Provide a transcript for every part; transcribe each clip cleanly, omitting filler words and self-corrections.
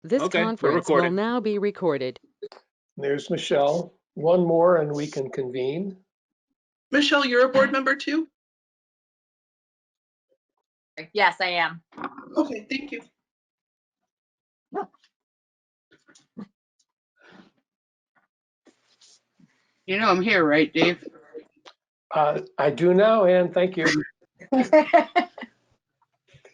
This Okay, we're conference will recording. now be recorded. There's Michelle. One more and we can convene. Michelle, you're a board member too? Yes, I am. Okay, thank you. You know I'm here, right, Dave? I do now, Ann, thank you.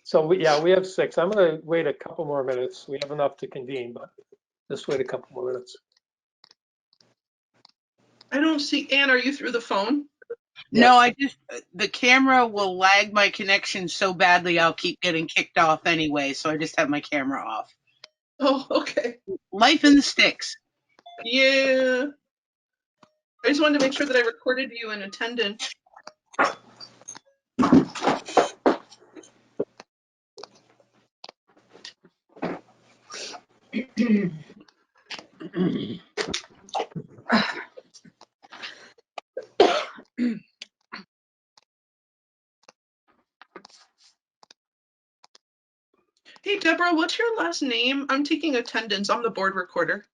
So we have 6. I'm going to wait a couple more minutes. We have enough to convene, but just wait a couple more minutes. I don't see, Ann, are you through the phone? No, Yes. the camera will lag my connection so badly I'll keep getting kicked off anyway, so I just have my camera off. Oh, okay. Life in the sticks. Yeah. I just wanted to make sure that I recorded you in attendance. Hey, Deborah, what's your last name? I'm taking attendance. I'm the board recorder.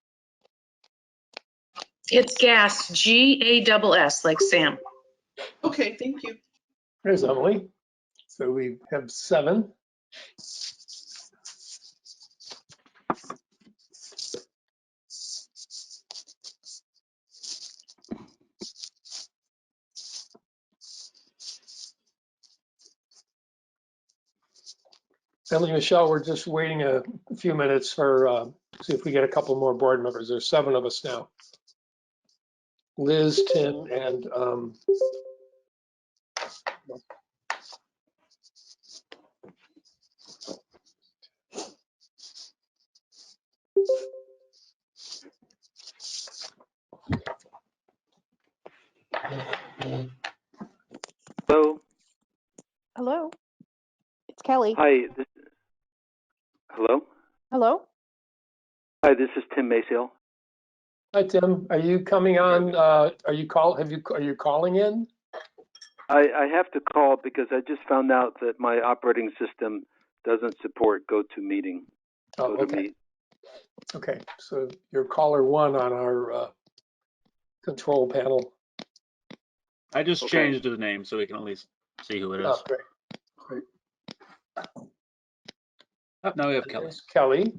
It's Gass, G-A-S-S, like Sam. Okay, thank you. There's Emily. So we have 7. Emily, Michelle, we're just waiting a few minutes for, see if we get a couple more board members. There's 7 of us now. Liz, Tim, and Hello. Hello, it's Kelly. Hi. Hello. Hello. Hi. This is Tim Maciel. hi, Tim. Are you coming on? Are you calling in? I have to call because I just found out that my operating system doesn't support GoToMeeting. Oh, okay. Okay. So you're caller 1 on our control panel. I just changed his name so we can at least see who it is. Oh, great. Great. Oh, now we have Kelly. There's Kelly.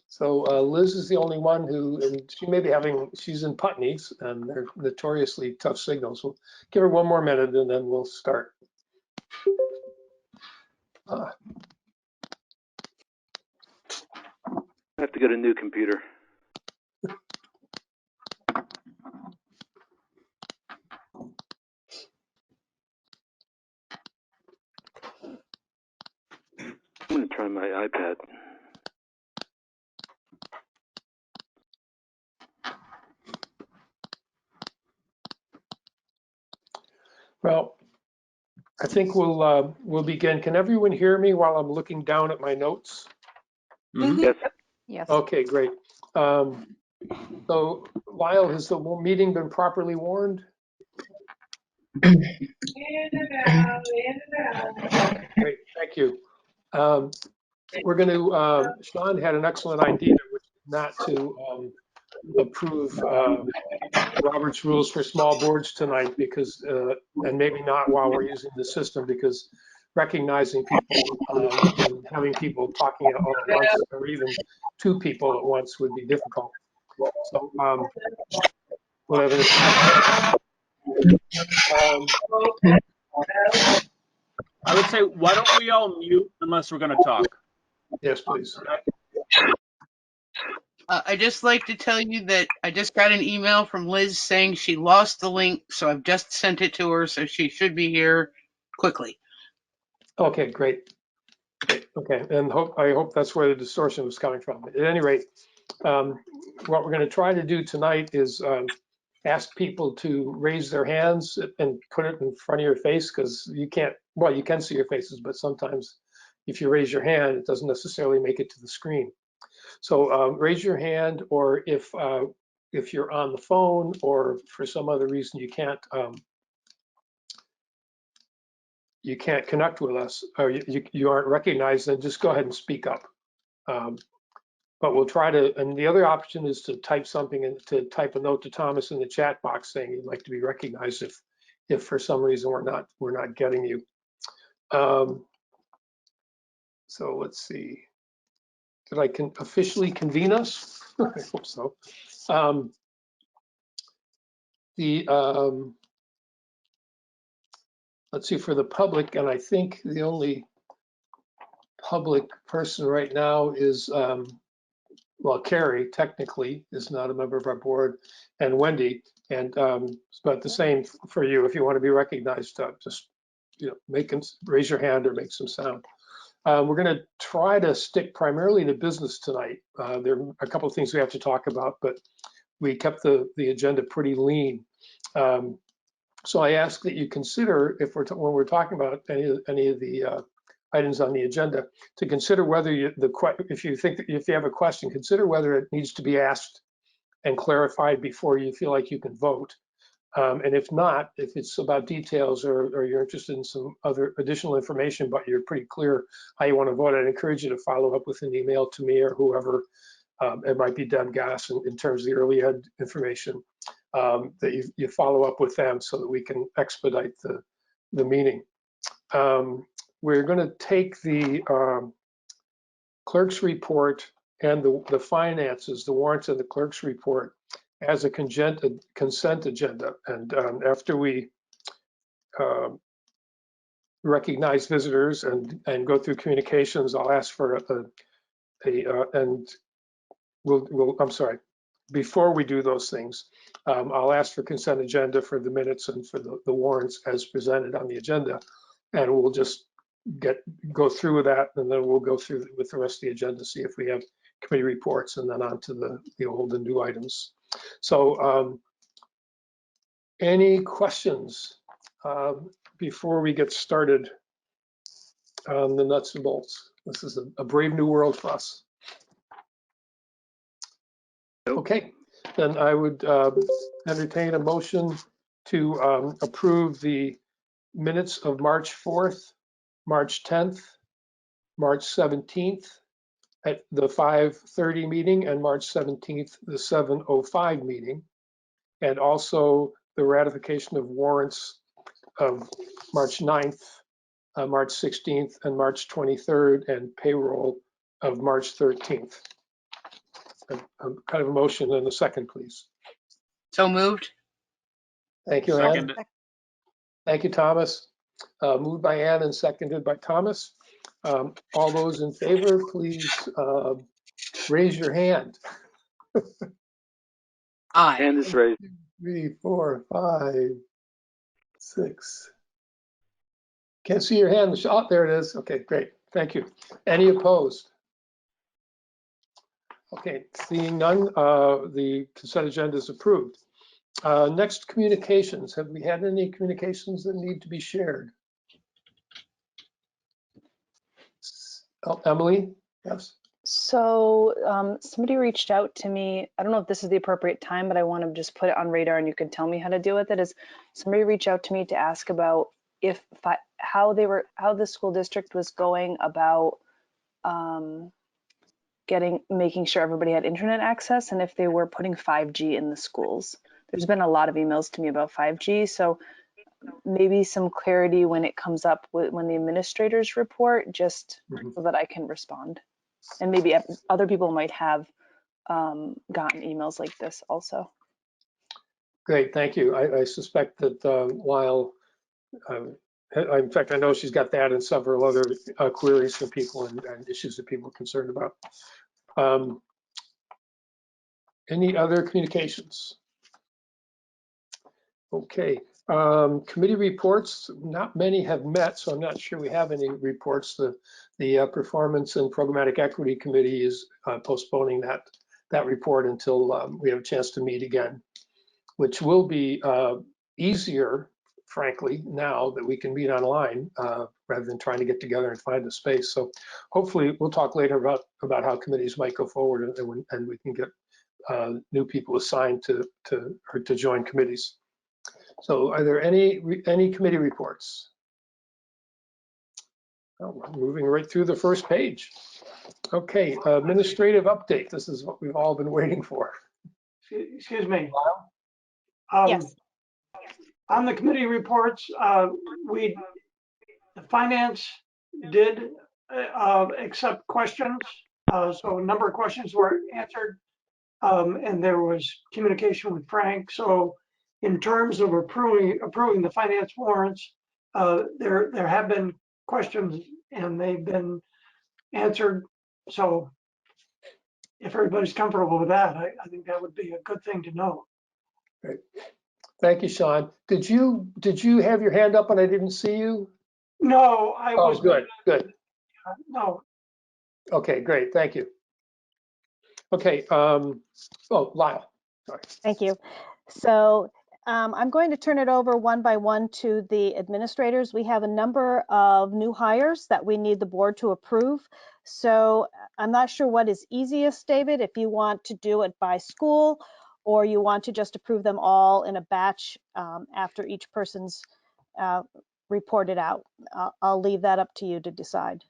So Liz is the only one who, and she may be she's in Putney, and they're notoriously tough signals. We'll give her one more minute and then we'll start. I have to get a new computer. I'm going to try my iPad. Well, I think we'll begin. Can everyone hear me while I'm looking down at my notes? Mm-hmm. Yes. Yes. Okay, great. So Lyle, has the meeting been properly warned? Great, thank you. We're going to, Sean had an excellent idea, which is not to approve Robert's rules for small boards tonight because, and maybe not while we're using the system, because recognizing people and having people talking all at once, or even 2 people at once, would be difficult. So we'll have I would say, why don't we all mute unless we're going to talk? yes, please. I'd just like to tell you that I just got an email from Liz saying she lost the link, so I've just sent it to her, so she should be here quickly. Okay, great. Okay, and I hope that's where the distortion was coming from. At any rate, what we're going to try to do tonight is ask people to raise their hands and put it in front of your face, because you can't, well, you can see your faces, but sometimes if you raise your hand, it doesn't necessarily make it to the screen. So raise your hand, or if you're on the phone or for some other reason you can't connect with us, or you aren't recognized, then just go ahead and speak up. but we'll try to, and the other option is to type something and to type a note to Thomas in the chat box saying you'd like to be recognized if for some reason we're not getting you. So let's see. Did I officially convene us? I hope so. Let's see, for the public, and I think the only public person right now is, well, Carrie technically is not a member of our board, and Wendy, and but the same for you. If you want to be recognized, just raise your hand or make some sound. We're going to try to stick primarily to business tonight. There are a couple of things we have to talk about, but we kept the agenda pretty lean. So I ask that you consider, when we're talking about any of the items on the agenda, to consider whether if you have a question, consider whether it needs to be asked and clarified before you feel like you can vote. And if not, if it's about details or you're interested in some other additional information, but you're pretty clear how you want to vote, I'd encourage you to follow up with an email to me or whoever. It might be Deb Gass in terms of the early ed information, that you follow up with them so that we can expedite the meeting. We're going to take the clerk's report and the finances, the warrants and the clerk's report as a consent agenda. And after we recognize visitors and go through communications, I'll ask for I'm sorry, before we do those things, I'll ask for consent agenda for the minutes and for the warrants as presented on the agenda. And we'll just go through with that, and then we'll go through with the rest of the agenda, see if we have committee reports, and then on to the old and new items. So any questions before we get started on the nuts and bolts? This is a brave new world for us. Okay, then I would entertain a motion to approve the minutes of March 4th, March 10th, March 17th at the 5:30 meeting, and March 17th, the 7:05 meeting, and also the ratification of warrants of March 9th, March 16th, and March 23rd, and payroll of March 13th. Kind of a motion and a second, please. So moved. Thank you, Second. Ann. Thank you, Thomas. Moved by Ann and seconded by Thomas. All those in favor, please raise your hand. Aye. Hand is raised. 3, 4, 5, 6. Can't see your hand. Oh, there it is. Okay, great. Thank you. Any opposed? Okay, seeing none, the consent agenda is approved. Next, communications. Have we had any communications that need to be shared? Oh, Emily, yes. So somebody reached out to me. I don't know if this is the appropriate time, but I want to just put it on radar and you can tell me how to deal with it. Is somebody reached out to me to ask about how the school district was going about making sure everybody had internet access, and if they were putting 5G in the schools. There's been a lot of emails to me about 5G, so maybe some clarity when it comes up when the administrators report, just so that I can respond. And maybe other people might have gotten emails like this also. Great, thank you. I suspect that while, in fact, I know she's got that and several other queries from people and issues that people are concerned about. Any other communications? Okay, committee reports, not many have met, so I'm not sure we have any reports. The Performance and Programmatic Equity Committee is postponing that report until we have a chance to meet again, which will be easier, frankly, now that we can meet online rather than trying to get together and find a space. So hopefully we'll talk later about how committees might go forward and we can get new people assigned to join committees. So are there any committee reports? Oh, we're moving right through the first page. Okay, administrative update. This is what we've all been waiting for. Excuse me. Yes. On the committee reports, the finance did accept questions. So a number of questions were answered, and there was communication with Frank. So in terms of approving the finance warrants, there have been questions and they've been answered. So if everybody's comfortable with that, I think that would be a good thing to know. Great. Thank you, Sean. Did you have your hand up and I didn't see you? No, I was. Oh, good. No. Okay, great. Thank you. Okay. Oh, Lyle. Sorry. Thank you. So I'm going to turn it over one by one to the administrators. We have a number of new hires that we need the board to approve. So I'm not sure what is easiest, David, if you want to do it by school or you want to just approve them all in a batch after each person's reported out. I'll leave that up to you to decide.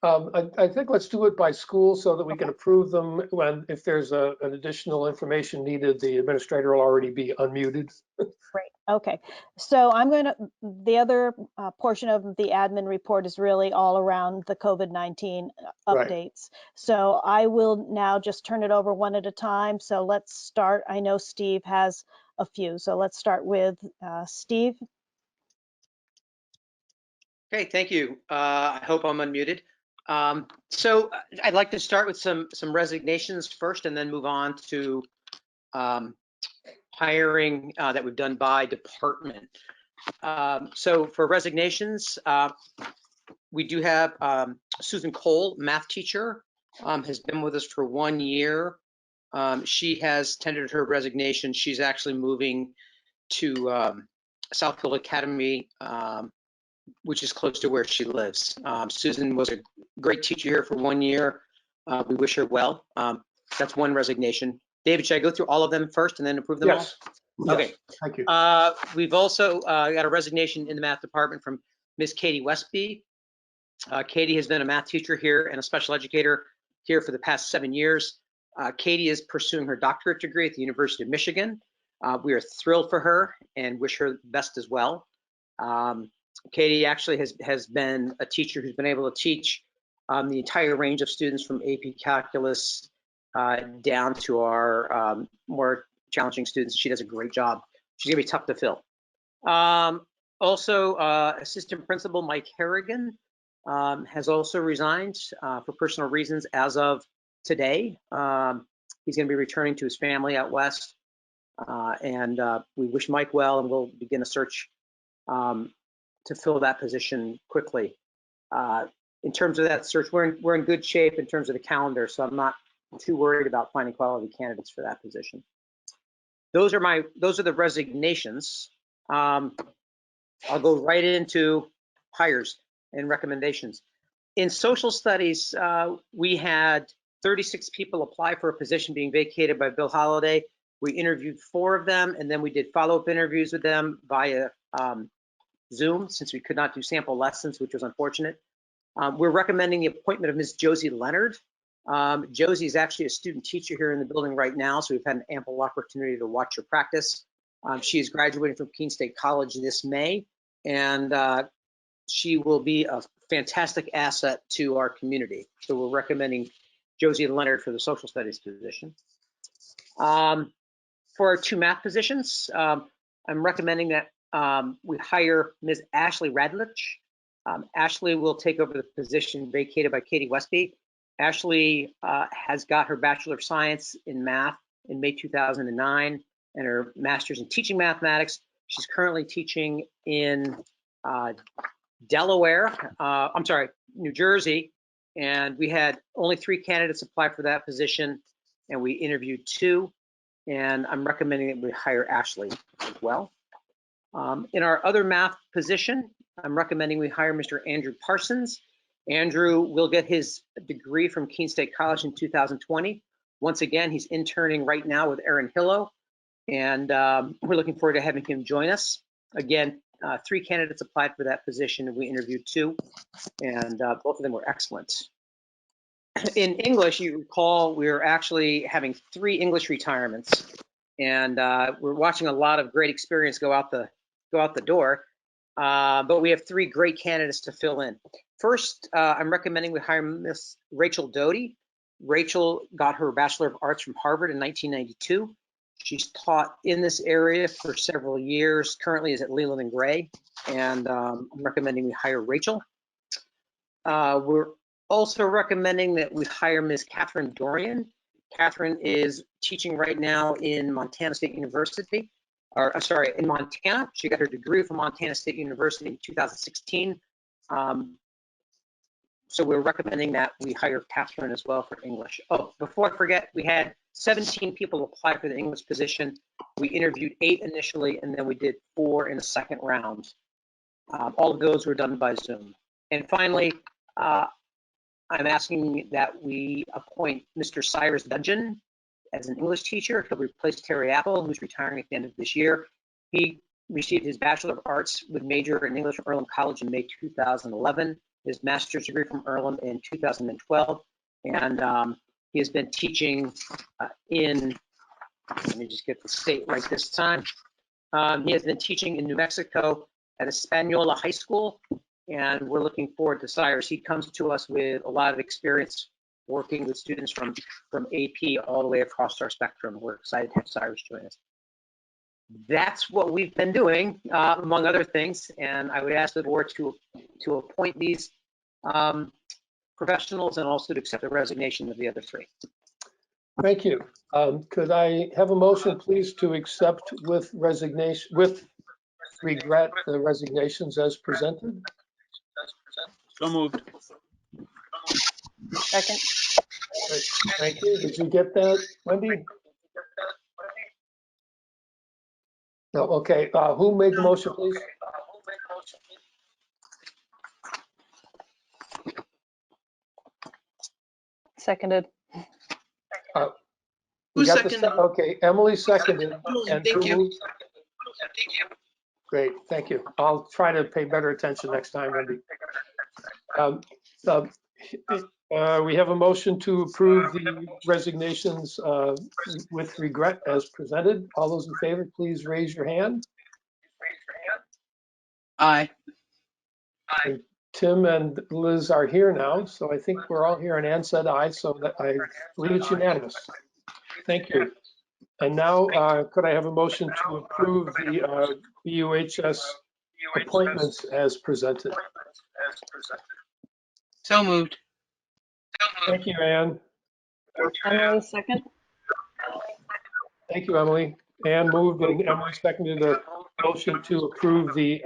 I think let's do it by school so that we can approve them when, if there's an additional information needed, the administrator will already be unmuted. Great. Okay. So the other portion of the admin report is really all around the COVID-19 updates. Right. So I will now just turn it over one at a time. So let's start. I know Steve has a few. So let's start with Steve. Okay, thank you. I hope I'm unmuted. So I'd like to start with some resignations first and then move on to hiring that we've done by department. So for resignations, we do have Susan Cole, math teacher, has been with us for 1 year. She has tendered her resignation. She's actually moving to Southfield Academy, which is close to where she lives. Susan was a great teacher here for 1 year. We wish her well. That's one resignation. David, should I go through all of them first and then approve them all? Okay. Thank you. We've also got a resignation in the math department from Ms. Katie Westby. Katie has been a math teacher here and a special educator here for the past 7 years. Katie is pursuing her doctorate degree at the University of Michigan. We are thrilled for her and wish her best as well. Katie actually has been a teacher who's been able to teach the entire range of students from AP Calculus down to our more challenging students. She does a great job. She's gonna be tough to fill. Also, Assistant Principal Mike Harrigan has also resigned for personal reasons as of today. He's gonna be returning to his family out west. And we wish Mike well, and we'll begin a search to fill that position quickly. In terms of that search, we're in good shape in terms of the calendar, so I'm not too worried about finding quality candidates for that position. Those are the resignations. I'll go right into hires and recommendations. In social studies, we had 36 people apply for a position being vacated by Bill Holliday. We interviewed 4 of them, and then we did follow-up interviews with them via Zoom, since we could not do sample lessons, which was unfortunate. We're recommending the appointment of Ms. Josie Leonard. Josie is actually a student teacher here in the building right now, so we've had an ample opportunity to watch her practice. She is graduating from Keene State College this May, and she will be a fantastic asset to our community. So we're recommending Josie Leonard for the social studies position. For our 2 math positions, I'm recommending that we hire Ms. Ashley Radlich. Ashley will take over the position vacated by Katie Westby. Ashley has got her Bachelor of Science in Math in May 2009 and her Master's in Teaching Mathematics. She's currently teaching in New Jersey, and we had only 3 candidates apply for that position, and we interviewed 2, and I'm recommending that we hire Ashley as well. In our other math position, I'm recommending we hire Mr. Andrew Parsons. Andrew will get his degree from Keene State College in 2020. Once again, he's interning right now with Erin Hillo, and we're looking forward to having him join us. Again, 3 candidates applied for that position, and we interviewed 2, and both of them were excellent. In English, you recall, we're actually having 3 English retirements, and we're watching a lot of great experience go out the door. But we have 3 great candidates to fill in. First, I'm recommending we hire Miss Rachel Doty. Rachel got her Bachelor of Arts from Harvard in 1992. She's taught in this area for several years, currently is at Leland and Gray, and I'm recommending we hire Rachel. We're also recommending that we hire Ms. Catherine Dorian. Catherine is teaching right now in Montana State University, or I'm sorry, in Montana. She got her degree from Montana State University in 2016. So we're recommending that we hire Catherine as well for English. Oh, before I forget, we had 17 people apply for the English position. We interviewed 8 initially, and then we did 4 in the second round. All of those were done by Zoom. And finally, I'm asking that we appoint Mr. Cyrus Dudgeon as an English teacher. He'll replace Terry Apple, who's retiring at the end of this year. He received his Bachelor of Arts with major in English from Earlham College in May 2011, his master's degree from Earlham in 2012, and he has been teaching in, let me just get the state right this time. He has been teaching in New Mexico at Espanola High School, and we're looking forward to Cyrus. He comes to us with a lot of experience working with students from AP all the way across our spectrum. We're excited to have Cyrus join us. That's what we've been doing, among other things, and I would ask the board to appoint these professionals and also to accept the resignation of the other 3. Thank you. Could I have a motion, please, to accept with resignation, with regret, the resignations as presented? So moved. Second. Great. Thank you. Did you get that, Wendy? No, okay. Who made the motion, please? Seconded. Who got the seconded? Okay, Emily seconded. And Thank who you. moved? Great, thank you. I'll try to pay better attention next time, Wendy. We have a motion to approve the resignations with regret as presented. All those in favor, please raise your hand. Aye. And Tim and Liz are here now, so I think we're all here, and Ann said aye, so that I believe it's unanimous. Thank you. And now, could I have a motion to approve the BUHS appointments as presented? So moved. Thank you, Ann. Emily, second. Thank you, Emily. Ann moved and Emily seconded the motion to approve the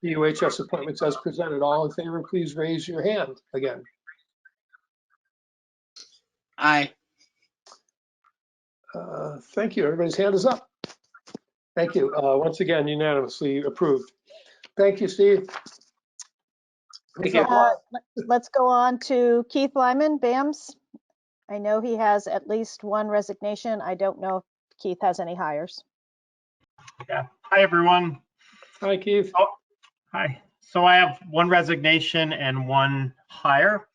BUHS appointments as presented. All in favor, please raise your hand again. Aye. Thank you. Everybody's hand is up. Thank you. Once again, unanimously approved. Thank you, Steve. Thank you. Let's go on to Keith Lyman, BAMS. I know he has at least 1 resignation. I don't know if Keith has any hires. Yeah. Hi, everyone. Hi, Keith. Oh, hi. So I have 1 resignation and 1 hire.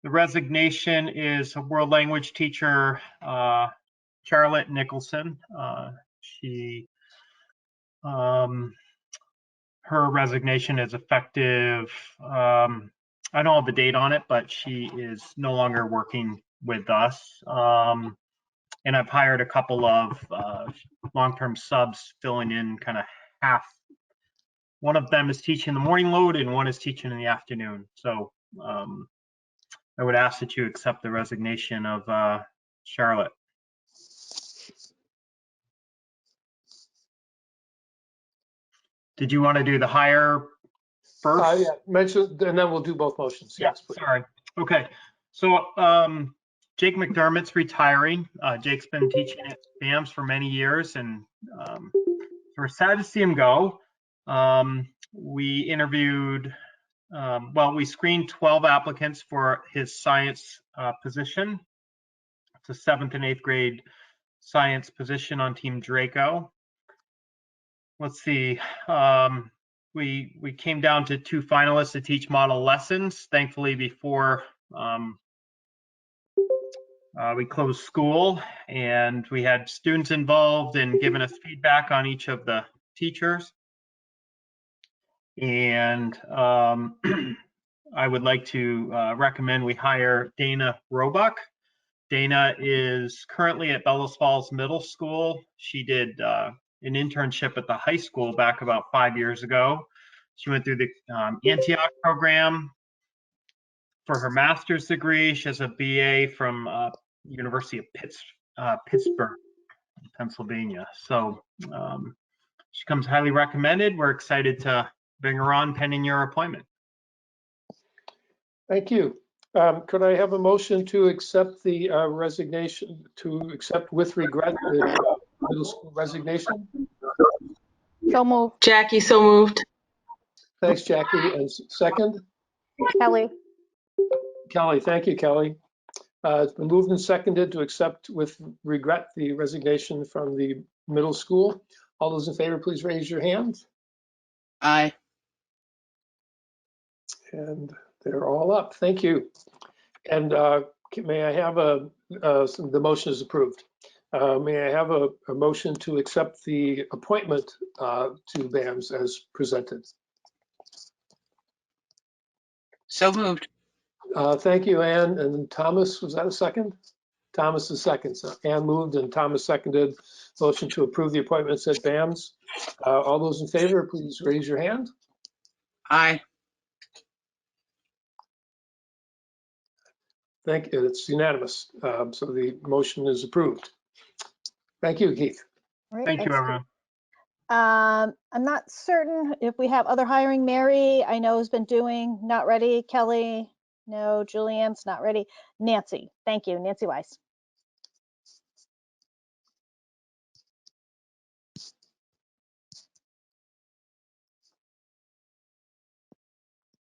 The resignation is a world language teacher, Charlotte Nicholson. Her resignation is effective. I don't have the date on it, but she is no longer working with us. And I've hired a couple of long-term subs filling in kind of half. One of them is teaching the morning load and one is teaching in the afternoon. So I would ask that you accept the resignation of Charlotte. Did you want to do the hire first? Yeah, mention, and then we'll do both motions. Yeah, Yes, please. sorry. Okay. So Jake McDermott's retiring. Jake's been teaching at BAMS for many years, and we're sad to see him go. We interviewed, we screened 12 applicants for his science position. It's a 7th and 8th grade science position on Team Draco. Let's see. we came down to 2 finalists to teach model lessons. Thankfully, before we closed school, and we had students involved in giving us feedback on each of the teachers. And I would like to recommend we hire Dana Roebuck. Dana is currently at Bellows Falls Middle School. She did an internship at the high school back about 5 years ago. She went through the Antioch program for her master's degree. She has a BA from University of Pittsburgh, Pennsylvania. So she comes highly recommended. We're excited to bring her on pending your appointment. Thank you. Could I have a motion to accept the resignation, to accept with regret the middle school resignation? So moved. Jackie, so moved. Thanks, Jackie. And second? Kelly. Kelly, thank you, Kelly. It's been moved and seconded to accept with regret the resignation from the middle school. All those in favor, please raise your hand. Aye. And they're all up. Thank you. And may I have the motion is approved. May I have a motion to accept the appointment to BAMS as presented? So moved. Thank you, Ann. And Thomas, was that a second? Thomas is second. So Ann moved and Thomas seconded. Motion to approve the appointments at BAMS. All those in favor, please raise your hand. Aye. Thank you. It's unanimous. So the motion is approved. Thank you, Keith. All right, Thank you, thanks, everyone. I'm not certain if we have other hiring. Mary, I know has been doing, not ready. Kelly, no. Julianne's not ready. Nancy, thank you. Nancy Weiss.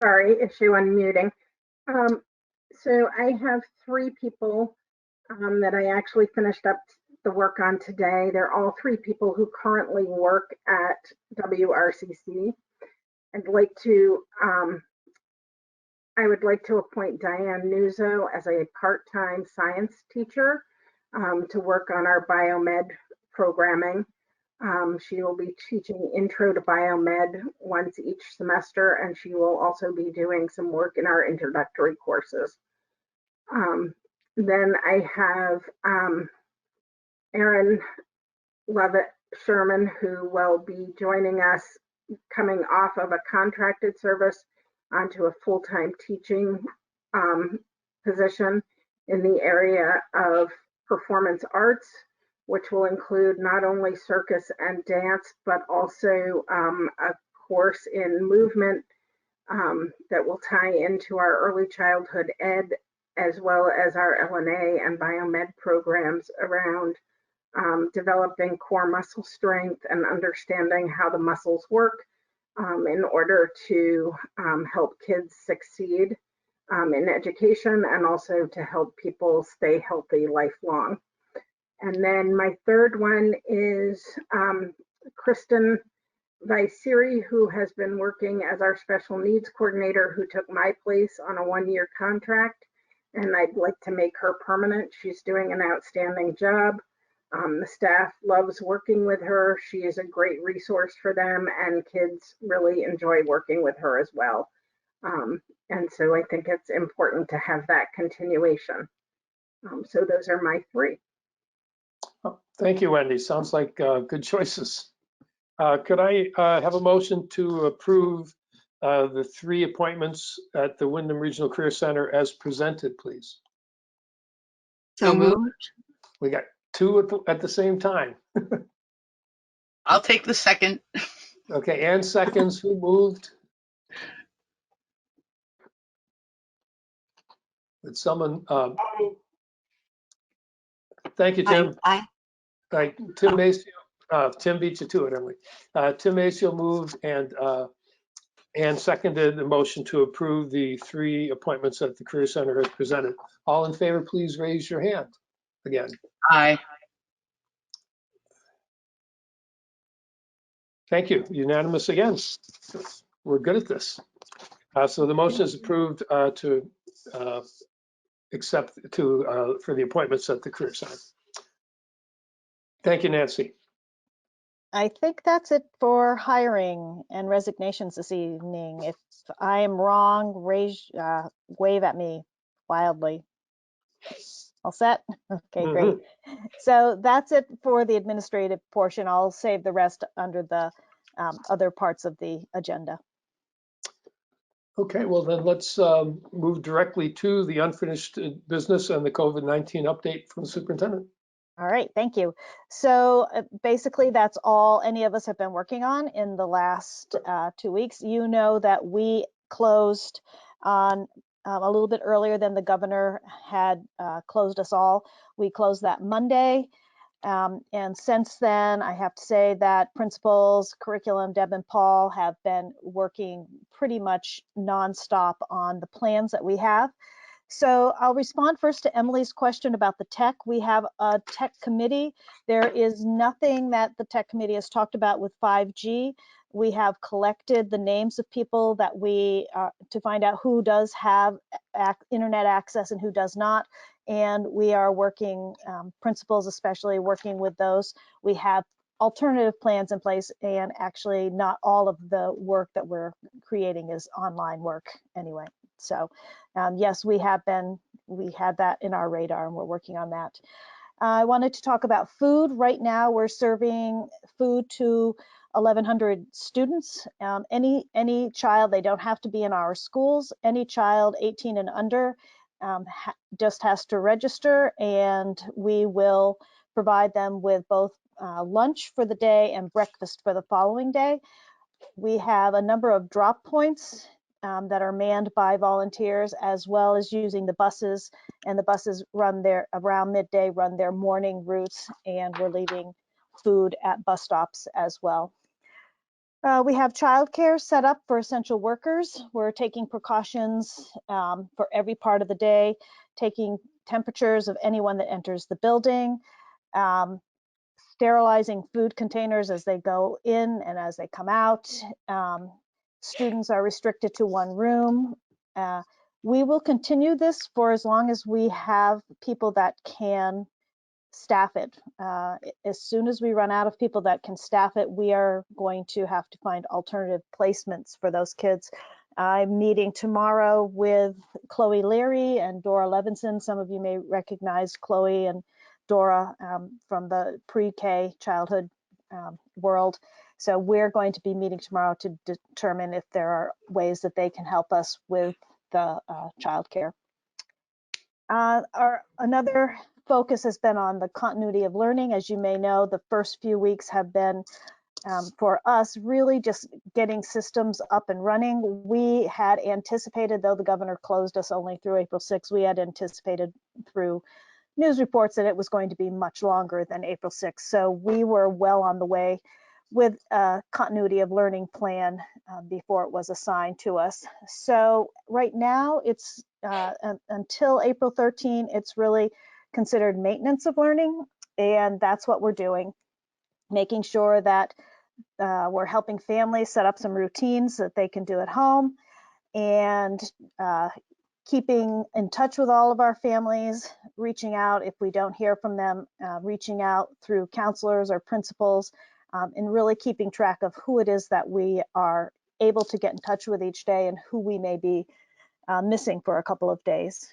Sorry, issue unmuting. So I have 3 people that I actually finished up the work on today. They're all 3 people who currently work at WRCC. I would like to appoint Diane Nuzzo as a part-time science teacher to work on our biomed programming. She will be teaching Intro to Biomed once each semester, and she will also be doing some work in our introductory courses. Then I have Erin Levitt Sherman, who will be joining us coming off of a contracted service onto a full-time teaching position in the area of performance arts, which will include not only circus and dance, but also a course in movement that will tie into our early childhood ed, as well as our LNA and biomed programs around developing core muscle strength and understanding how the muscles work in order to help kids succeed in education, and also to help people stay healthy lifelong. And then my third one is Kristen Viceri, who has been working as our special needs coordinator, who took my place on a 1-year contract, and I'd like to make her permanent. She's doing an outstanding job. The staff loves working with her. She is a great resource for them, and kids really enjoy working with her as well. And so I think it's important to have that continuation. So those are my 3. Thank you, Wendy. Sounds like good choices. Could I have a motion to approve the 3 appointments at the Windham Regional Career Center as presented, please? So moved. We got 2 at the same time. I'll take the second. Okay, Ann seconds. Who moved? Did someone? Thank you, Tim. Aye. Right, Tim Maciel. Tim beat you to it, Emily. Tim Maciel moved, and seconded the motion to approve the 3 appointments at the Career Center as presented. All in favor, please raise your hand again. Aye. Thank you. Unanimous again. We're good at this. So the motion is approved to accept for the appointments at the career center. Thank you, Nancy. I think that's it for hiring and resignations this evening. If I am wrong, wave at me wildly. All set? Okay, great. So that's it for the administrative portion. I'll save the rest under the other parts of the agenda. Okay, well then let's move directly to the unfinished business and the COVID-19 update from the superintendent. All right, thank you. So basically that's all any of us have been working on in the last 2 weeks. You know that we closed on a little bit earlier than the governor had closed us all. We closed that Monday. And since then, I have to say that principals, curriculum, Deb and Paul have been working pretty much nonstop on the plans that we have. So I'll respond first to Emily's question about the tech. We have a tech committee. There is nothing that the tech committee has talked about with 5G. We have collected the names of people that to find out who does have internet access and who does not. And we are working, principals especially, working with those. We have alternative plans in place, and actually not all of the work that we're creating is online work anyway. So yes, we had that in our radar and we're working on that. I wanted to talk about food. Right now we're serving food to 1,100 students. Any child, they don't have to be in our schools, any child 18 and under just has to register, and we will provide them with both lunch for the day and breakfast for the following day. We have a number of drop points that are manned by volunteers, as well as using the buses, and the buses run around midday, run their morning routes, and we're leaving food at bus stops as well. We have childcare set up for essential workers. We're taking precautions for every part of the day, taking temperatures of anyone that enters the building, sterilizing food containers as they go in and as they come out. Students are restricted to one room. We will continue this for as long as we have people that can staff it. As soon as we run out of people that can staff it, we are going to have to find alternative placements for those kids. I'm meeting tomorrow with Chloe Leary and Dora Levinson. Some of you may recognize Chloe and Dora from the pre-K childhood world. So we're going to be meeting tomorrow to determine if there are ways that they can help us with the childcare. Another focus has been on the continuity of learning. As you may know, the first few weeks have been for us really just getting systems up and running. We had anticipated, though the governor closed us only through April 6th, we had anticipated through news reports that it was going to be much longer than April 6th. So we were well on the way with a continuity of learning plan before it was assigned to us. So right now it's until April 13, it's really considered maintenance of learning. And that's what we're doing, making sure that we're helping families set up some routines that they can do at home, and keeping in touch with all of our families, reaching out if we don't hear from them, reaching out through counselors or principals, and really keeping track of who it is that we are able to get in touch with each day and who we may be missing for a couple of days.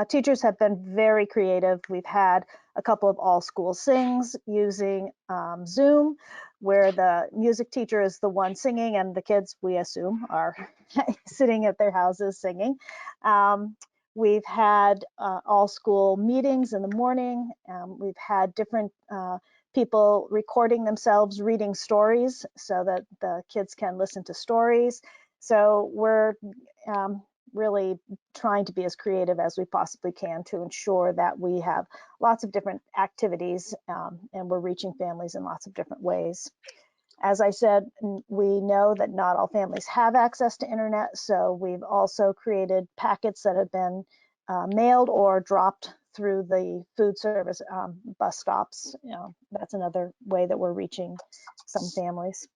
Teachers have been very creative. We've had a couple of all school sings using Zoom, where the music teacher is the one singing and the kids, we assume, are sitting at their houses singing. We've had all school meetings in the morning. We've had different people recording themselves reading stories so that the kids can listen to stories. So we're really trying to be as creative as we possibly can to ensure that we have lots of different activities and we're reaching families in lots of different ways. As I said, we know that not all families have access to internet, so we've also created packets that have been mailed or dropped through the food service bus stops. That's another way that we're reaching some families.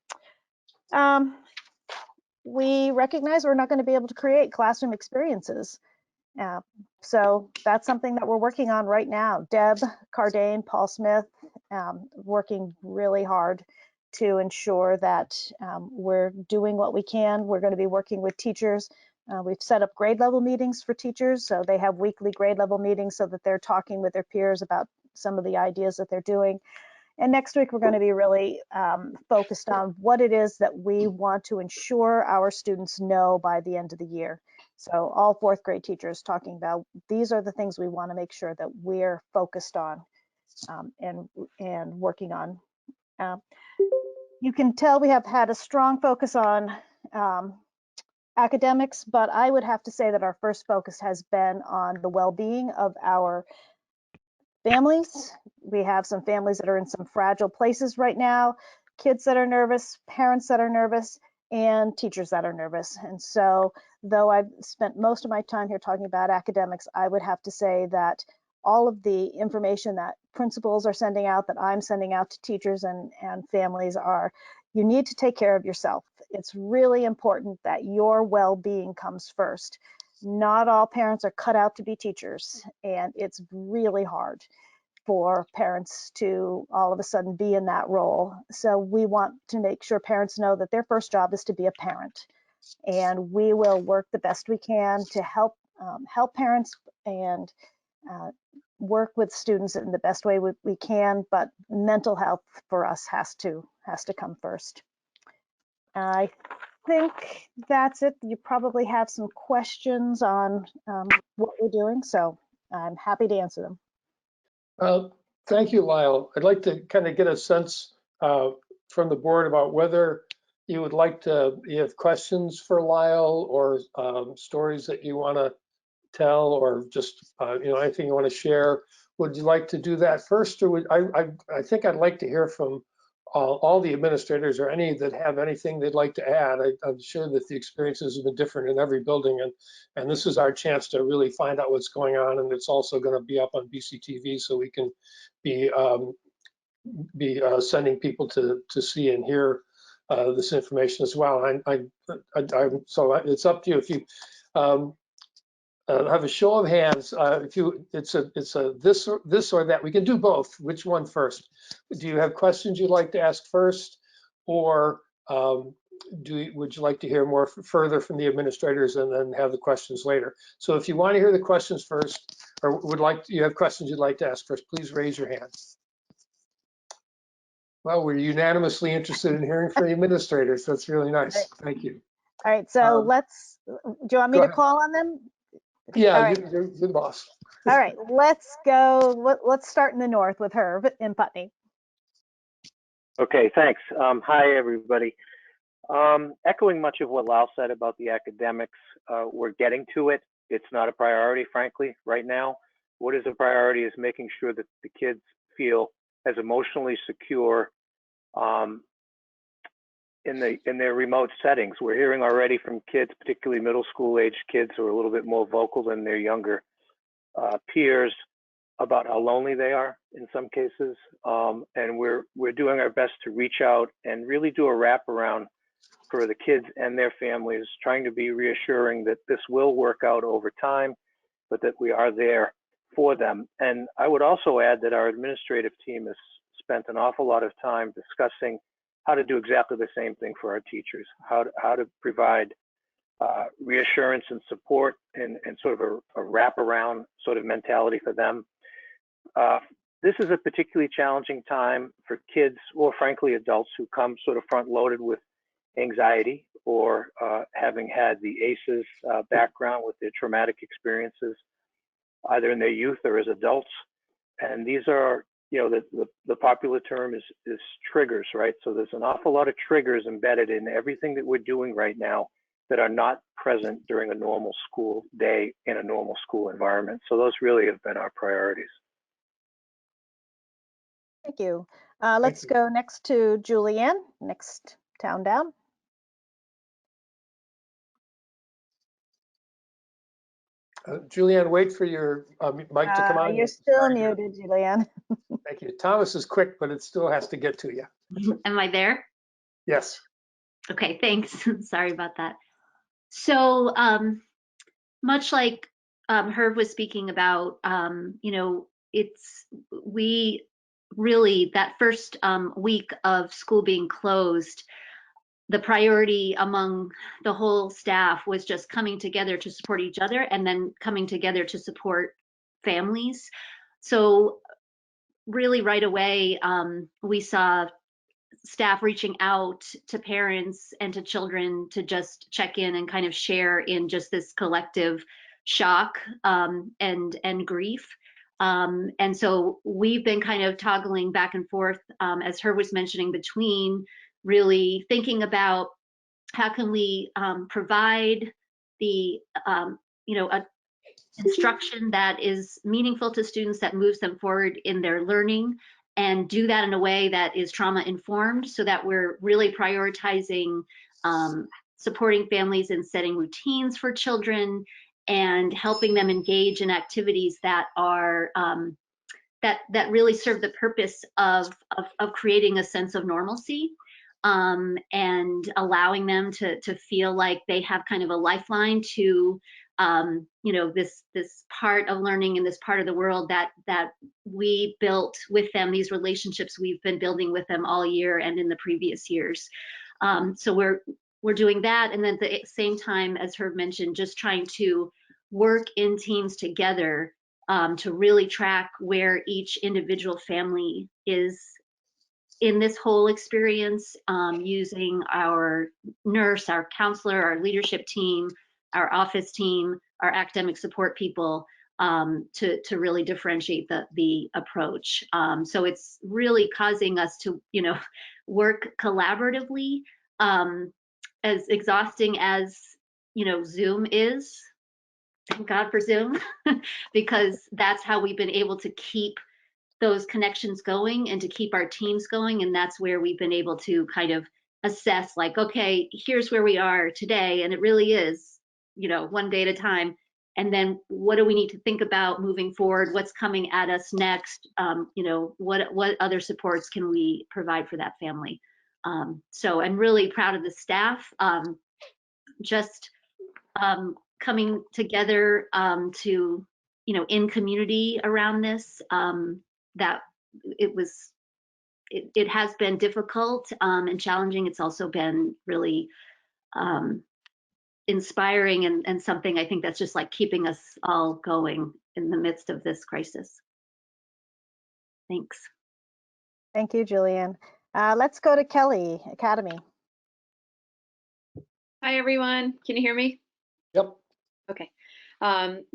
We recognize we're not going to be able to create classroom experiences. So that's something that we're working on right now. Deb Cardane, Paul Smith, working really hard to ensure that we're doing what we can. We're going to be working with teachers. We've set up grade level meetings for teachers, so they have weekly grade level meetings so that they're talking with their peers about some of the ideas that they're doing. And next week, we're going to be really focused on what it is that we want to ensure our students know by the end of the year. So all fourth grade teachers talking about these are the things we want to make sure that we're focused on and working on. You can tell we have had a strong focus on academics, but I would have to say that our first focus has been on the well-being of our families. We have some families that are in some fragile places right now, kids that are nervous, parents that are nervous, and teachers that are nervous. And so, though I've spent most of my time here talking about academics, I would have to say that all of the information that principals are sending out, that I'm sending out to teachers and families are, you need to take care of yourself. It's really important that your well-being comes first. Not all parents are cut out to be teachers, and it's really hard for parents to all of a sudden be in that role. So we want to make sure parents know that their first job is to be a parent, and we will work the best we can to help parents and work with students in the best way we can. But mental health for us has to come first. I think that's it. You probably have some questions on what we're doing, so I'm happy to answer them. Thank you, Lyle. I'd like to kind of get a sense from the board about whether you would like to, you have questions for Lyle or stories that you want to tell, or just anything you want to share. Would you like to do that first, or would I think I'd like to hear from all the administrators, or any that have anything they'd like to add. I'm sure that the experiences have been different in every building, and this is our chance to really find out what's going on. And it's also going to be up on BCTV, so we can be sending people to see and hear this information as well. So it's up to you. If you have a show of hands, if you it's a this or that. We can do both. Which one first? Do you have questions you'd like to ask first, or would you like to hear more further from the administrators and then have the questions later? So if you want to hear the questions first, or you have questions you'd like to ask first, please raise your hand. Well, we're unanimously interested in hearing from the administrators. That's really nice. Thank you. All right, so do you want me to call on them? Yeah, right. you're the boss. All right, let's go. Let's start in the north with Herb in Putney. Okay, thanks. Hi, everybody. Echoing much of what Lyle said about the academics, we're getting to it. It's not a priority, frankly, right now. What is a priority is making sure that the kids feel as emotionally secure in their remote settings. We're hearing already from kids, particularly middle school age kids, who are a little bit more vocal than their younger peers about how lonely they are in some cases. And we're doing our best to reach out and really do a wraparound for the kids and their families, trying to be reassuring that this will work out over time, but that we are there for them. And I would also add that our administrative team has spent an awful lot of time discussing how to do exactly the same thing for our teachers, how to provide reassurance and support and sort of a wraparound sort of mentality for them. This is a particularly challenging time for kids, or frankly adults, who come sort of front loaded with anxiety, or having had the ACEs background with their traumatic experiences, either in their youth or as adults. And these are, the popular term is triggers, right? So there's an awful lot of triggers embedded in everything that we're doing right now that are not present during a normal school day in a normal school environment. So those really have been our priorities. Thank you. Let's go next to Julianne, next town down. Julianne, wait for your mic to come on. You're still muted, Julianne. Thank you. Thomas is quick, but it still has to get to you. Am I there? Yes. Okay, thanks. Sorry about that. So much like Herb was speaking about, you know, we really, that first week of school being closed, the priority among the whole staff was just coming together to support each other and then coming together to support families. So really right away, we saw staff reaching out to parents and to children to just check in and kind of share in just this collective shock and grief. And so we've been kind of toggling back and forth, as Herb was mentioning, between really thinking about how can we provide the you know, instruction that is meaningful to students, that moves them forward in their learning, and do that in a way that is trauma informed, so that we're really prioritizing supporting families and setting routines for children and helping them engage in activities that are that really serve the purpose of creating a sense of normalcy, and allowing them to feel like they have kind of a lifeline to you know, this part of learning in this part of the world that we built with them, these relationships we've been building with them all year and in the previous years. So we're doing that, and then at the same time, as Herb mentioned, just trying to work in teams together to really track where each individual family is in this whole experience, using our nurse, our counselor, our leadership team, our office team, our academic support people, to really differentiate the approach. So it's really causing us to, you know, work collaboratively, as exhausting as, you know, Zoom is. Thank God for Zoom, because that's how we've been able to keep those connections going and to keep our teams going. And that's where we've been able to kind of assess, like, okay, here's where we are today. And it really is, you know, one day at a time. And then what do we need to think about moving forward? What's coming at us next? You know, what other supports can we provide for that family? So I'm really proud of the staff, just coming together to, you know, in community around this. That it has been difficult and challenging. It's also been really inspiring and something I think that's just like keeping us all going in the midst of this crisis. Thanks. Thank you, Julianne. Let's go to Kelly, Academy. Hi, everyone. Can you hear me? Yep. Okay.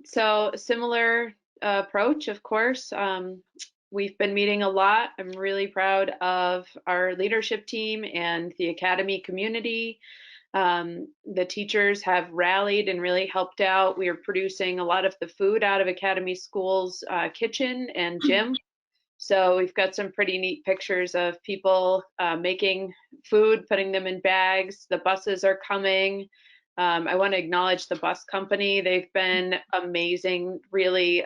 So similar approach, of course. We've been meeting a lot. I'm really proud of our leadership team and the Academy community. The teachers have rallied and really helped out. We are producing a lot of the food out of Academy School's kitchen and gym. So we've got some pretty neat pictures of people making food, putting them in bags. The buses are coming. I want to acknowledge the bus company. They've been amazing, really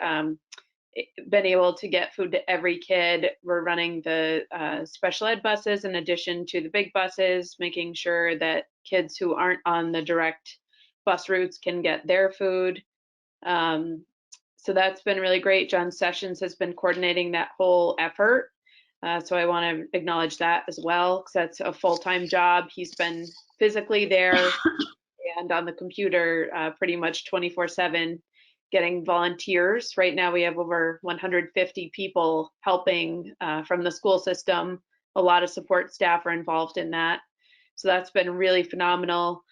been able to get food to every kid. We're running the special ed buses in addition to the big buses, making sure that kids who aren't on the direct bus routes can get their food. So that's been really great. John Sessions has been coordinating that whole effort. So I want to acknowledge that as well, because that's a full-time job. He's been physically there and on the computer pretty much 24/7, getting volunteers. Right now we have over 150 people helping from the school system. A lot of support staff are involved in that. So that's been really phenomenal.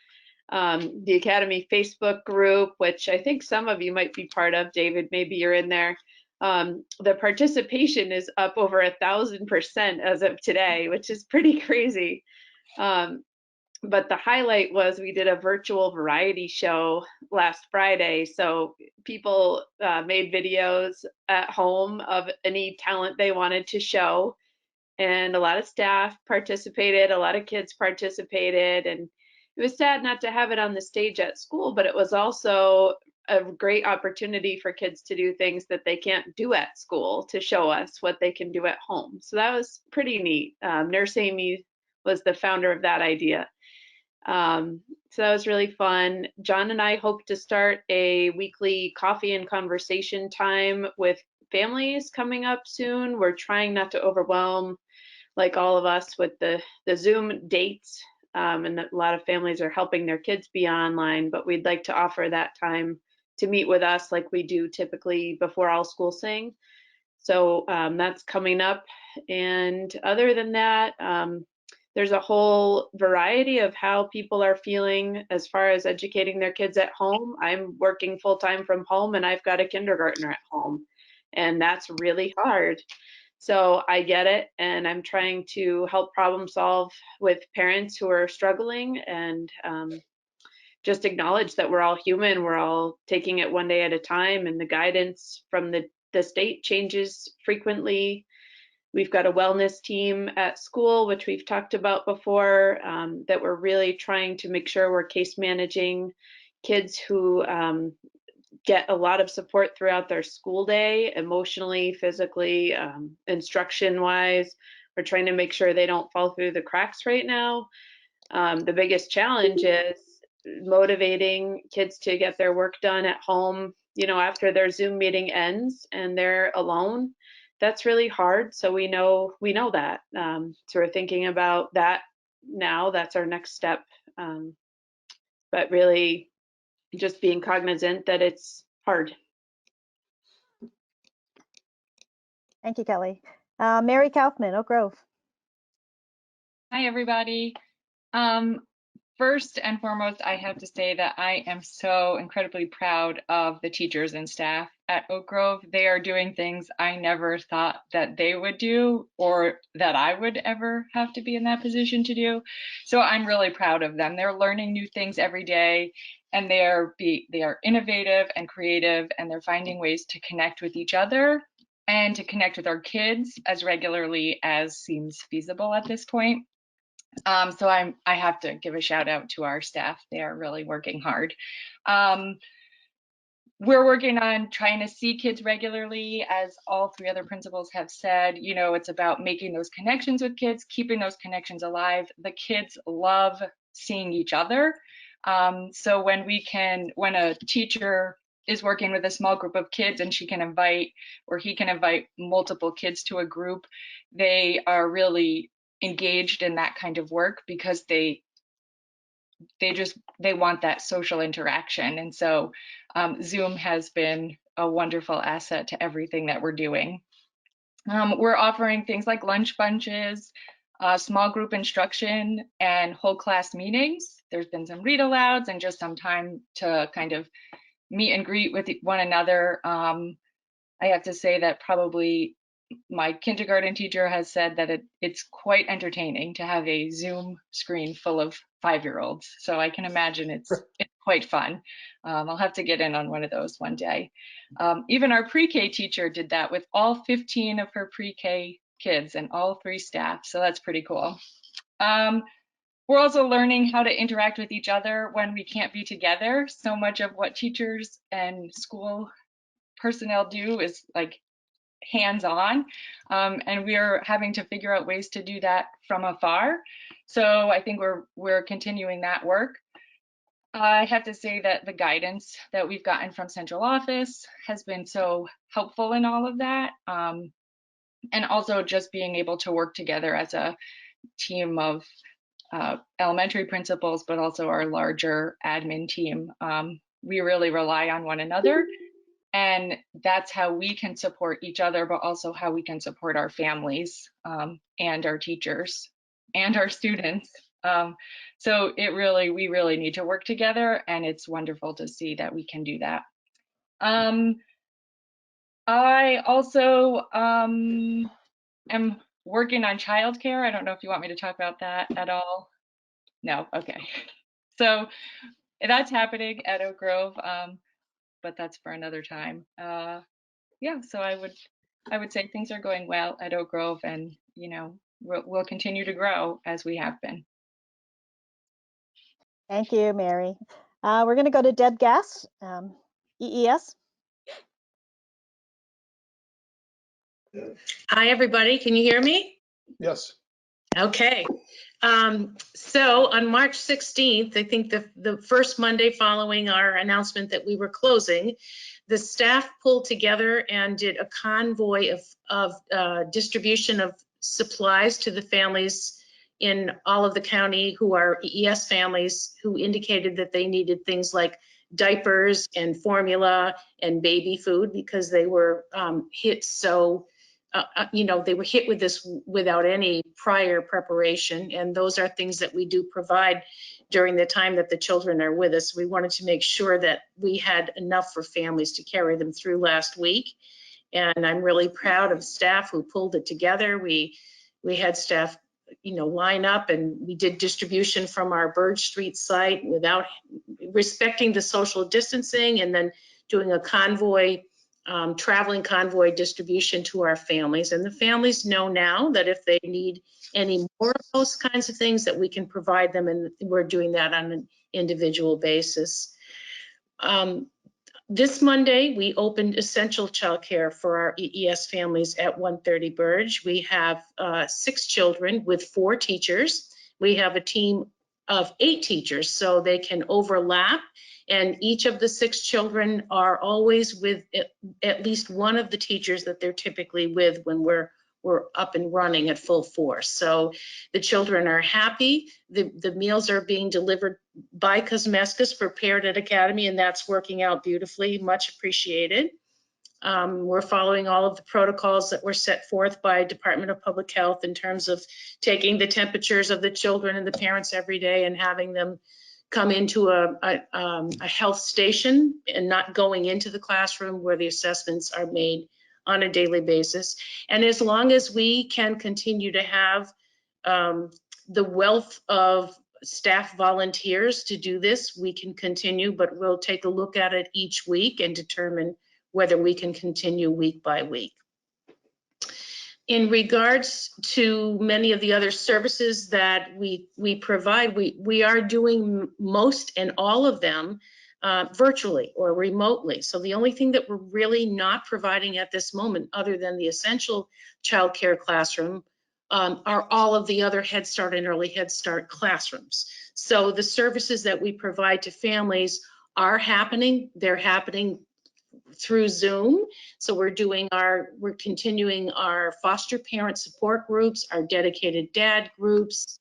The Academy Facebook group, which I think some of you might be part of, David, maybe you're in there. The participation is up over 1,000% as of today, which is pretty crazy. But the highlight was we did a virtual variety show last Friday. So people made videos at home of any talent they wanted to show. And a lot of staff participated, a lot of kids participated. And it was sad not to have it on the stage at school, but it was also a great opportunity for kids to do things that they can't do at school, to show us what they can do at home. So that was pretty neat. Nurse Amy was the founder of that idea. So that was really fun. John and I hope to start a weekly coffee and conversation time with families coming up soon. We're trying not to overwhelm, like all of us, with the Zoom dates, and a lot of families are helping their kids be online, but we'd like to offer that time to meet with us like we do typically before all school sing. So that's coming up. And other than that, there's a whole variety of how people are feeling as far as educating their kids at home. I'm working full-time from home, and I've got a kindergartner at home, and that's really hard. So I get it, and I'm trying to help problem solve with parents who are struggling, and just acknowledge that we're all human. We're all taking it one day at a time, and the guidance from the state changes frequently. We've got a wellness team at school, which we've talked about before, that we're really trying to make sure we're case managing kids who get a lot of support throughout their school day, emotionally, physically, instruction-wise. We're trying to make sure they don't fall through the cracks right now. The biggest challenge is motivating kids to get their work done at home, after their Zoom meeting ends and they're alone. That's really hard. So we know that. So we're thinking about that now. That's our next step. But really just being cognizant that it's hard. Thank you, Kelly. Mary Kaufman, Oak Grove. Hi, everybody. First and foremost, I have to say that I am so incredibly proud of the teachers and staff at Oak Grove. They are doing things I never thought that they would do or that I would ever have to be in that position to do. So I'm really proud of them. They're learning new things every day, and they are innovative and creative, and they're finding ways to connect with each other and to connect with our kids as regularly as seems feasible at this point. So I have to give a shout out to our staff. They are really working hard. We're working on trying to see kids regularly, as all three other principals have said. It's about making those connections with kids, keeping those connections alive. The kids love seeing each other. So when a teacher is working with a small group of kids and he can invite multiple kids to a group, they are really engaged in that kind of work because they want that social interaction. And so Zoom has been a wonderful asset to everything that we're doing. We're offering things like lunch bunches, small group instruction, and whole class meetings. There's been some read alouds and just some time to kind of meet and greet with one another. I have to say that probably my kindergarten teacher has said that it's quite entertaining to have a Zoom screen full of 5-year-olds. So I can imagine it's quite fun. I'll have to get in on one of those one day. Even our pre-K teacher did that with all 15 of her pre-K kids and all 3 staff. So that's pretty cool. We're also learning how to interact with each other when we can't be together. So much of what teachers and school personnel do is like hands-on, and we're having to figure out ways to do that from afar. So I think we're continuing that work. I have to say that the guidance that we've gotten from central office has been so helpful in all of that, and also just being able to work together as a team of elementary principals, but also our larger admin team. We really rely on one another. And that's how we can support each other, but also how we can support our families and our teachers and our students. So we really need to work together, and it's wonderful to see that we can do that. I also am working on childcare. I don't know if you want me to talk about that at all. No, okay. So that's happening at Oak Grove. But that's for another time. Yeah, so I would say things are going well at Oak Grove, and we'll continue to grow as we have been. Thank you, Mary. We're going to go to Deb Gass. EES? Hi, everybody. Can you hear me? Yes. Okay. So on March 16th, I think the first Monday following our announcement that we were closing, the staff pulled together and did a convoy of distribution of supplies to the families in all of the county who are EES families who indicated that they needed things like diapers and formula and baby food because they were hit so they were hit with this without any prior preparation, and those are things that we do provide during the time that the children are with us. We wanted to make sure that we had enough for families to carry them through last week, and I'm really proud of staff who pulled it together. We had staff, line up, and we did distribution from our Bird Street site without respecting the social distancing, and then doing a convoy. Traveling convoy distribution to our families, and the families know now that if they need any more of those kinds of things that we can provide them, and we're doing that on an individual basis. This Monday, we opened essential childcare for our EES families at 130 Burge. We have 6 children with 4 teachers. We have a team of 8 teachers, so they can overlap. And each of the 6 children are always with at least one of the teachers that they're typically with when we're up and running at full force. So the children are happy. The meals are being delivered by Cosmescus, prepared at Academy, and that's working out beautifully. Much appreciated. We're following all of the protocols that were set forth by Department of Public Health in terms of taking the temperatures of the children and the parents every day and having them come into a health station and not going into the classroom where the assessments are made on a daily basis. And as long as we can continue to have the wealth of staff volunteers to do this, we can continue, but we'll take a look at it each week and determine whether we can continue week by week. In regards to many of the other services that we provide, we are doing most and all of them virtually or remotely. So the only thing that we're really not providing at this moment, other than the essential childcare classroom, are all of the other Head Start and Early Head Start classrooms. So the services that we provide to families are happening. They're happening through Zoom. So we're continuing our foster parent support groups, our dedicated dad groups.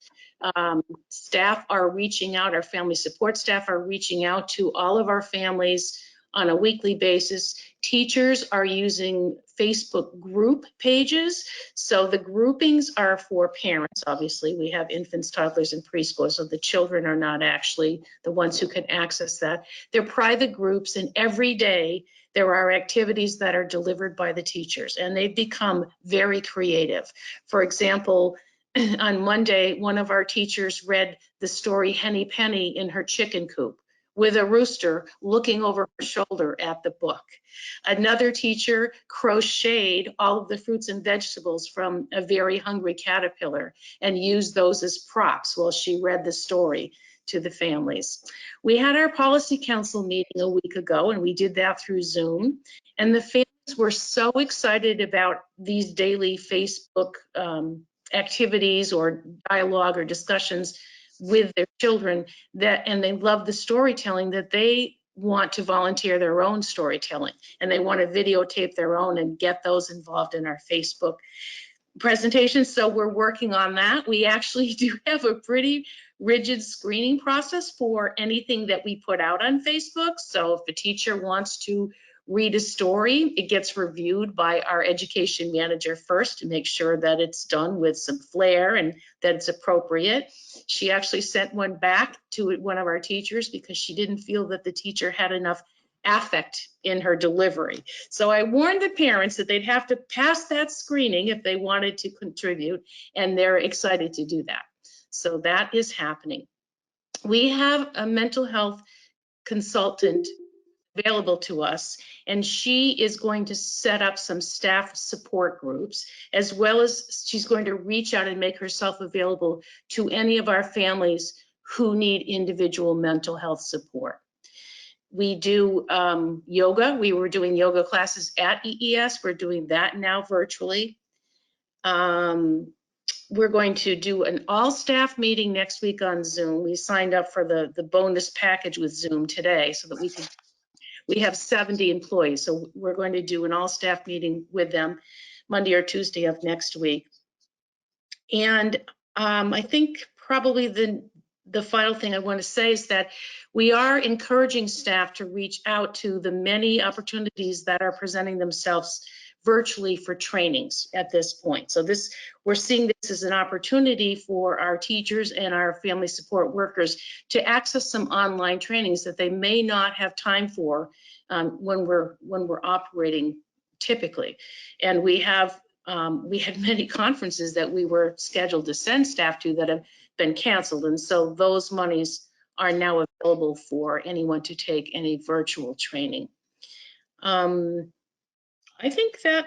Staff are reaching out, our family support staff are reaching out to all of our families on a weekly basis. Teachers are using Facebook group pages. So the groupings are for parents. Obviously, we have infants, toddlers, and preschool, so the children are not actually the ones who can access that. They're private groups, and every day there are activities that are delivered by the teachers, and they've become very creative. For example, on Monday, one of our teachers read the story Henny Penny in her chicken coop with a rooster looking over her shoulder at the book. Another teacher crocheted all of the fruits and vegetables from a very hungry caterpillar and used those as props while she read the story to the families. We had our policy council meeting a week ago, and we did that through Zoom. And the families were so excited about these daily Facebook activities or dialogue or discussions with their children and they love the storytelling that they want to volunteer their own storytelling, and they want to videotape their own and get those involved in our Facebook presentations. So we're working on that. We actually do have a pretty rigid screening process for anything that we put out on Facebook. So if a teacher wants to read a story, it gets reviewed by our education manager first to make sure that it's done with some flair and that it's appropriate. She actually sent one back to one of our teachers because she didn't feel that the teacher had enough affect in her delivery. So I warned the parents that they'd have to pass that screening if they wanted to contribute, and they're excited to do that. So that is happening. We have a mental health consultant available to us, and she is going to set up some staff support groups, as well as she's going to reach out and make herself available to any of our families who need individual mental health support. We do yoga. We were doing yoga classes at EES. We're doing that now virtually. We're going to do an all-staff meeting next week on Zoom. We signed up for the bonus package with Zoom today so that we have 70 employees. So we're going to do an all-staff meeting with them Monday or Tuesday of next week. And I think probably the final thing I want to say is that we are encouraging staff to reach out to the many opportunities that are presenting themselves virtually for trainings at this point. So we're seeing this as an opportunity for our teachers and our family support workers to access some online trainings that they may not have time for when we're operating typically. And we had many conferences that we were scheduled to send staff to that have been canceled. And so those monies are now available for anyone to take any virtual training. I think that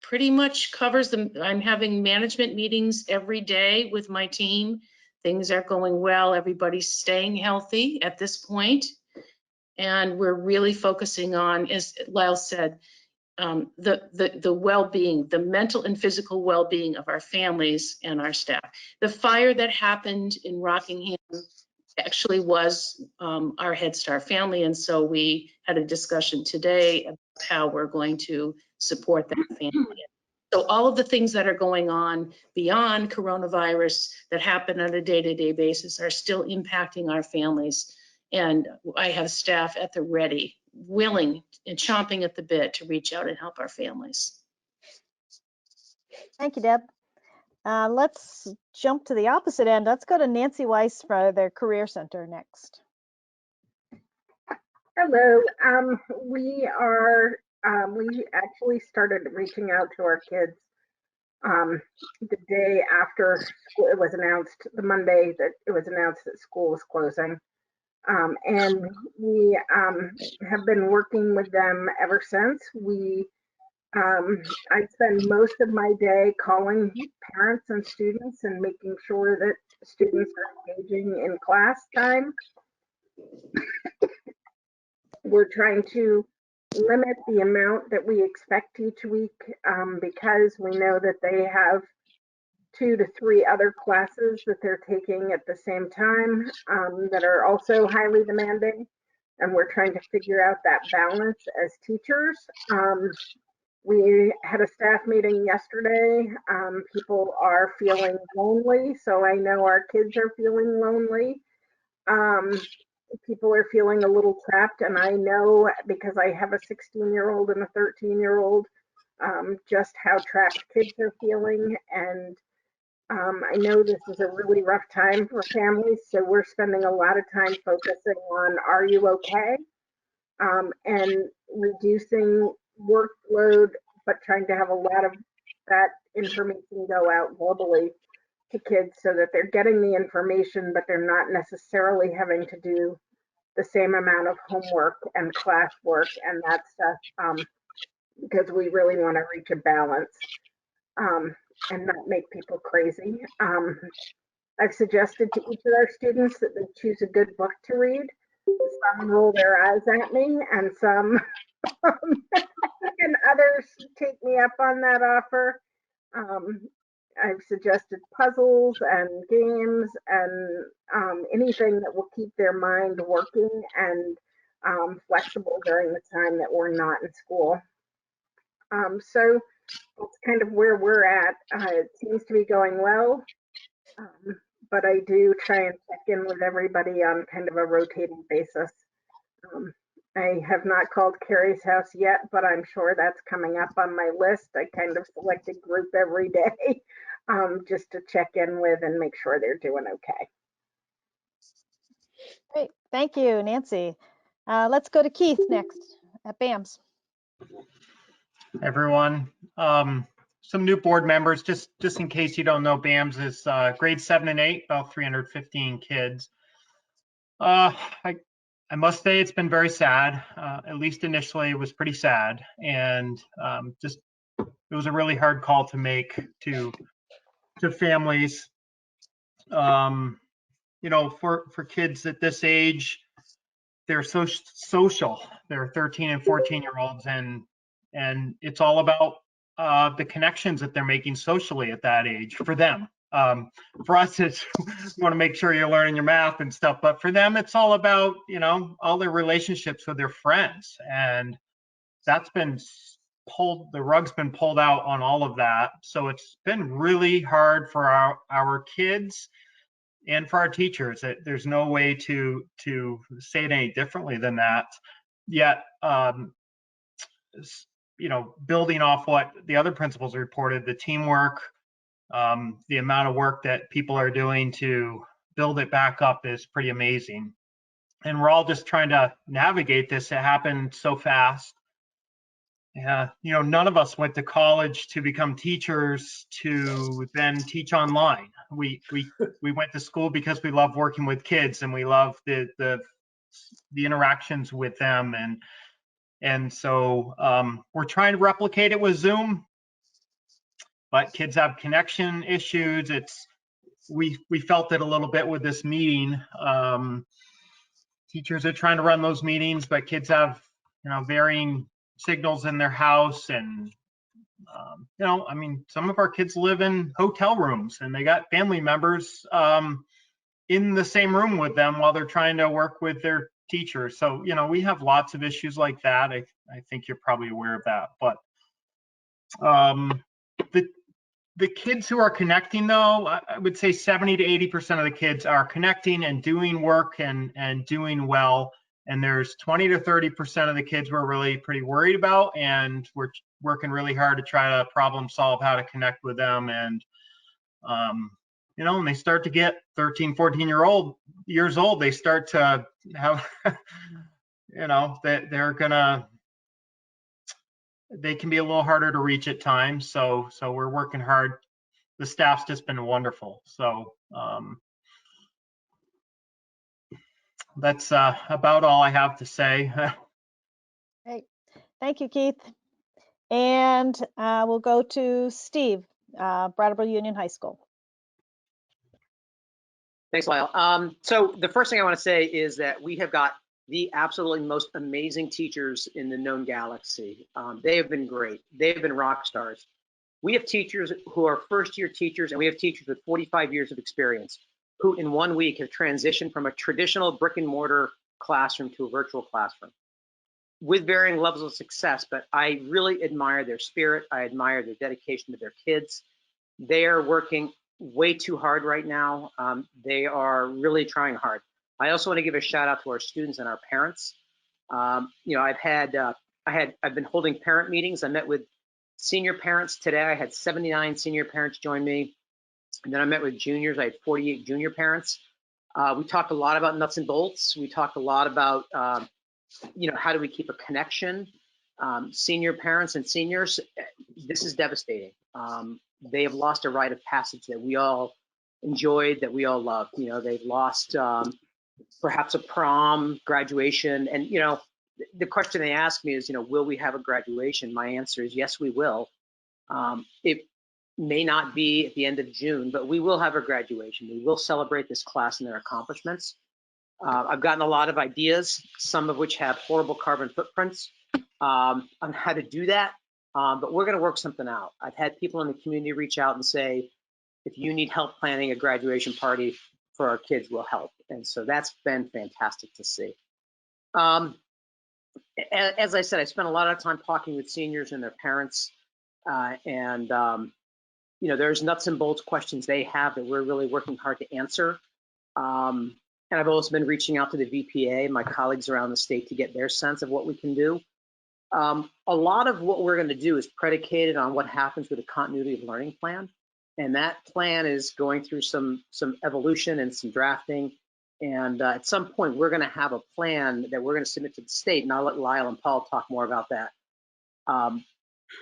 pretty much covers them. I'm having management meetings every day with my team. Things are going well. Everybody's staying healthy at this point. And we're really focusing on, as Lyle said, the well-being, the mental and physical well-being of our families and our staff. The fire that happened in Rockingham actually was our Head Start family, and so we had a discussion today about how we're going to support that family. So all of the things that are going on beyond coronavirus that happen on a day-to-day basis are still impacting our families, and I have staff at the ready, willing and chomping at the bit to reach out and help our families. Thank you, Deb. Let's jump to the opposite end. Let's go to Nancy Weiss for the Career Center next. Hello. We actually started reaching out to our kids the day after school, it was announced, the Monday that it was announced that school was closing. And we have been working with them ever since. I spend most of my day calling parents and students and making sure that students are engaging in class time. We're trying to limit the amount that we expect each week because we know that they have 2 to 3 other classes that they're taking at the same time that are also highly demanding. And we're trying to figure out that balance as teachers. We had a staff meeting yesterday. People are feeling lonely, so I know our kids are feeling lonely. People are feeling a little trapped, and I know because I have a 16-year-old and a 13-year-old just how trapped kids are feeling. And I know this is a really rough time for families, so we're spending a lot of time focusing on, are you okay? And reducing workload, but trying to have a lot of that information go out globally to kids so that they're getting the information, but they're not necessarily having to do the same amount of homework and classwork and that stuff, because we really want to reach a balance and not make people crazy. I've suggested to each of our students that they choose a good book to read. Some roll their eyes at me, and some and others take me up on that offer. I've suggested puzzles and games and anything that will keep their mind working and flexible during the time that we're not in school. So that's kind of where we're at. It seems to be going well, but I do try and check in with everybody on kind of a rotating basis. I have not called Carrie's house yet, but I'm sure that's coming up on my list. I kind of select a group every day just to check in with and make sure they're doing okay. Great, thank you, Nancy. Let's go to Keith next at BAMS. Everyone, some new board members, just in case you don't know, BAMS is grades 7 and 8, about 315 kids. I must say it's been very sad. At least initially it was pretty sad, and just it was a really hard call to make to families. You know, for kids at this age, they're so social. They're 13 and 14-year-olds, and it's all about the connections that they're making socially at that age for them. For us, it's you want to make sure you're learning your math and stuff, but for them, it's all about, you know, all their relationships with their friends. And that's been pulled, the rug's been pulled out on all of that. So it's been really hard for our kids and for our teachers. There's no way to say it any differently than that. Yet, you know, building off what the other principals reported, the teamwork, the amount of work that people are doing to build it back up is pretty amazing. And we're all just trying to navigate this. It happened so fast. Yeah, you know, none of us went to college to become teachers to then teach online. We went to school because we love working with kids and we love the interactions with them, and so we're trying to replicate it with Zoom. But kids have connection issues. We felt it a little bit with this meeting. Teachers are trying to run those meetings, but kids have, you know, varying signals in their house. And, you know, I mean, some of our kids live in hotel rooms and they got family members in the same room with them while they're trying to work with their teachers. So, you know, we have lots of issues like that. I think you're probably aware of that. But the kids who are connecting, though, I would say 70 to 80% of the kids are connecting and doing work and doing well. And there's 20 to 30% of the kids we're really pretty worried about, and we're working really hard to try to problem solve how to connect with them. And, you know, when they start to get 13, 14 years old, they start to have, you know, that they can be a little harder to reach at times. So we're working hard. The staff's just been wonderful. So that's about all I have to say. Great. Thank you, Keith. And we'll go to Steve, Brattleboro Union High School. Thanks, Lyle. So the first thing I want to say is that we have got the absolutely most amazing teachers in the known galaxy. They have been great. They've been rock stars. We have teachers who are first-year teachers, and we have teachers with 45 years of experience who in 1 week have transitioned from a traditional brick and mortar classroom to a virtual classroom with varying levels of success. But I really admire their spirit. I admire their dedication to their kids. They are working way too hard right now. They are really trying hard. I also want to give a shout out to our students and our parents. You know, I've been holding parent meetings. I met with senior parents today. I had 79 senior parents join me. And then I met with juniors. I had 48 junior parents. We talked a lot about nuts and bolts. We talked a lot about, you know, how do we keep a connection? Senior parents and seniors, this is devastating. They have lost a rite of passage that we all enjoyed, that we all loved. You know, they've lost perhaps a prom, graduation. And, you know, the question they ask me is, you know, will we have a graduation? My answer is yes, we will. It may not be at the end of June, but we will have a graduation. We will celebrate this class and their accomplishments. I've gotten a lot of ideas, some of which have horrible carbon footprints on how to do that, but we're going to work something out. I've had people in the community reach out and say, if you need help planning a graduation party for our kids, we'll help. And so that's been fantastic to see. As I said, I spent a lot of time talking with seniors and their parents, and you know, there's nuts and bolts questions they have that we're really working hard to answer. And I've also been reaching out to the VPA, my colleagues around the state, to get their sense of what we can do. A lot of what we're going to do is predicated on what happens with the continuity of learning plan. And that plan is going through some evolution and some drafting. And at some point, we're going to have a plan that we're going to submit to the state. And I'll let Lyle and Paul talk more about that.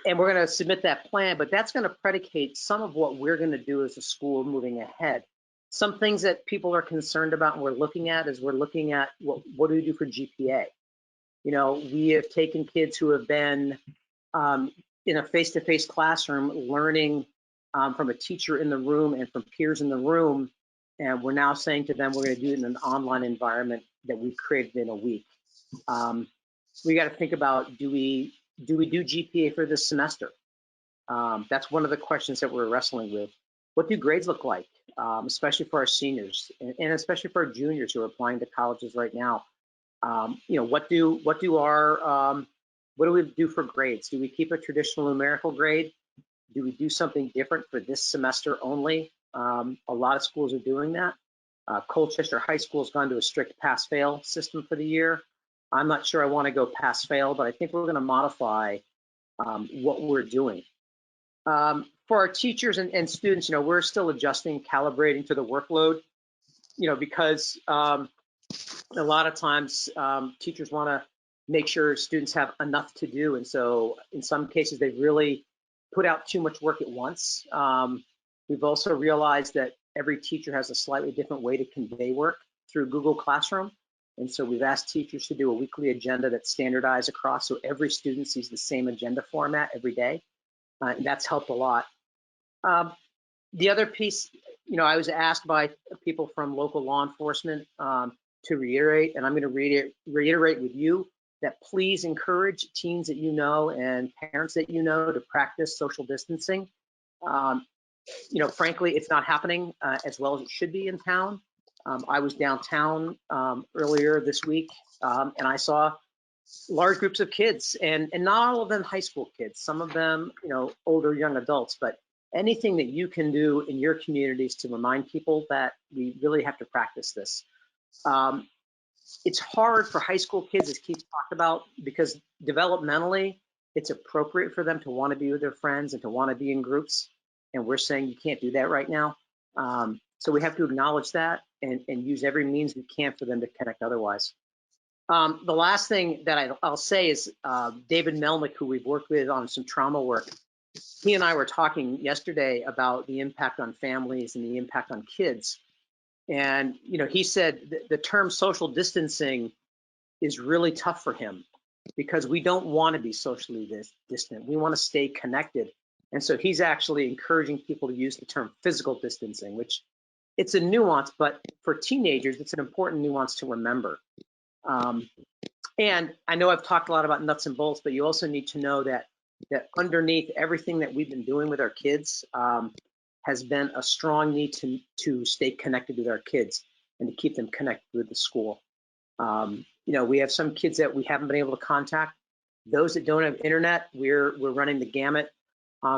And we're going to submit that plan, but that's going to predicate some of what we're going to do as a school moving ahead. Some things that people are concerned about and we're looking at is we're looking at what do we do for GPA? You know, we have taken kids who have been in a face-to-face classroom learning from a teacher in the room and from peers in the room, And we're now saying to them, we're going to do it in an online environment that we created in a week. We got to think about, do we do GPA for this semester? That's one of the questions that we're wrestling with. What do grades look like, especially for our seniors and especially for our juniors who are applying to colleges right now? What do we do for grades? Do we keep a traditional numerical grade? Do we do something different for this semester only? A lot of schools are doing that. Colchester High School has gone to a strict pass-fail system for the year. I'm not sure I want to go pass-fail, but I think we're going to modify what we're doing. For our teachers and students, we're still adjusting, calibrating to the workload, because a lot of times teachers want to make sure students have enough to do. And so in some cases, they've really put out too much work at once. We've also realized that every teacher has a slightly different way to convey work through Google Classroom. And so we've asked teachers to do a weekly agenda that's standardized across, so every student sees the same agenda format every day. And that's helped a lot. The other piece, I was asked by people from local law enforcement to reiterate, and I'm going to reiterate with you that please encourage teens that you know and parents that you know to practice social distancing. Frankly, it's not happening as well as it should be in town. I was downtown earlier this week, and I saw large groups of kids, and not all of them high school kids, some of them, older young adults, but anything that you can do in your communities to remind people that we really have to practice this. It's hard for high school kids, as Keith talked about, because developmentally, it's appropriate for them to want to be with their friends and to want to be in groups. And we're saying you can't do that right now. So we have to acknowledge that and use every means we can for them to connect otherwise. The last thing that I'll say is David Melnick, who we've worked with on some trauma work, he and I were talking yesterday about the impact on families and the impact on kids. And, he said the term social distancing is really tough for him because we don't want to be socially distant. We want to stay connected. And so he's actually encouraging people to use the term physical distancing, which it's a nuance, but for teenagers, it's an important nuance to remember. And I know I've talked a lot about nuts and bolts, but you also need to know that underneath everything that we've been doing with our kids has been a strong need to stay connected with our kids and to keep them connected with the school. We have some kids that we haven't been able to contact. Those that don't have internet, we're running the gamut.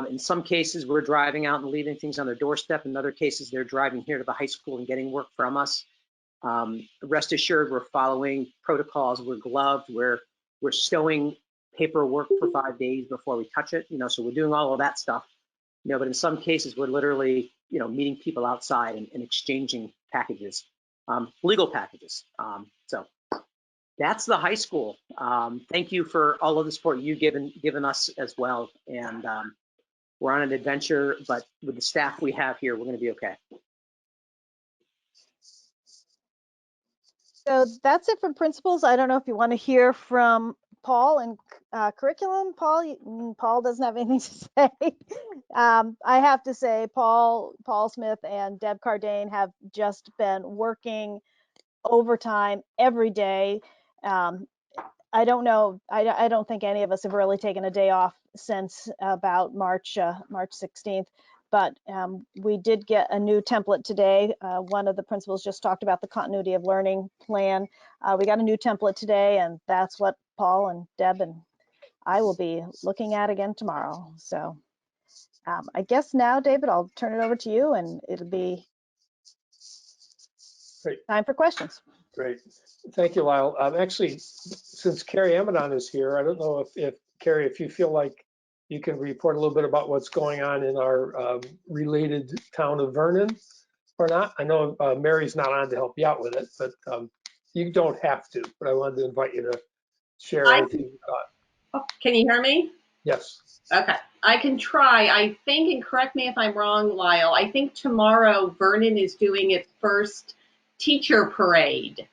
In some cases, we're driving out and leaving things on their doorstep. In other cases, they're driving here to the high school and getting work from us. Rest assured, we're following protocols. We're gloved. We're stowing paperwork for 5 days before we touch it. So we're doing all of that stuff. But in some cases, we're literally, meeting people outside and exchanging packages, legal packages. So that's the high school. Thank you for all of the support you've given us as well. And we're on an adventure, but with the staff we have here, we're going to be okay. So that's it for principals. I don't know if you want to hear from Paul and curriculum. Paul doesn't have anything to say. I have to say, Paul Smith and Deb Cardane have just been working overtime every day. I don't know. I don't think any of us have really taken a day off since about March 16th. But we did get a new template today. One of the principals just talked about the continuity of learning plan. We got a new template today, and that's what Paul and Deb and I will be looking at again tomorrow. So I guess now, David, I'll turn it over to you, and it'll be time for questions. Great. Thank you, Lyle. Actually, since Carrie Amadon is here, I don't know if Carrie, if you feel like you can report a little bit about what's going on in our related town of Vernon or not. I know Mary's not on to help you out with it, but you don't have to, but I wanted to invite you to share anything you thought. Oh, can you hear me? Yes. Okay, I can try. I think, and correct me if I'm wrong, Lyle, I think tomorrow Vernon is doing its first teacher parade.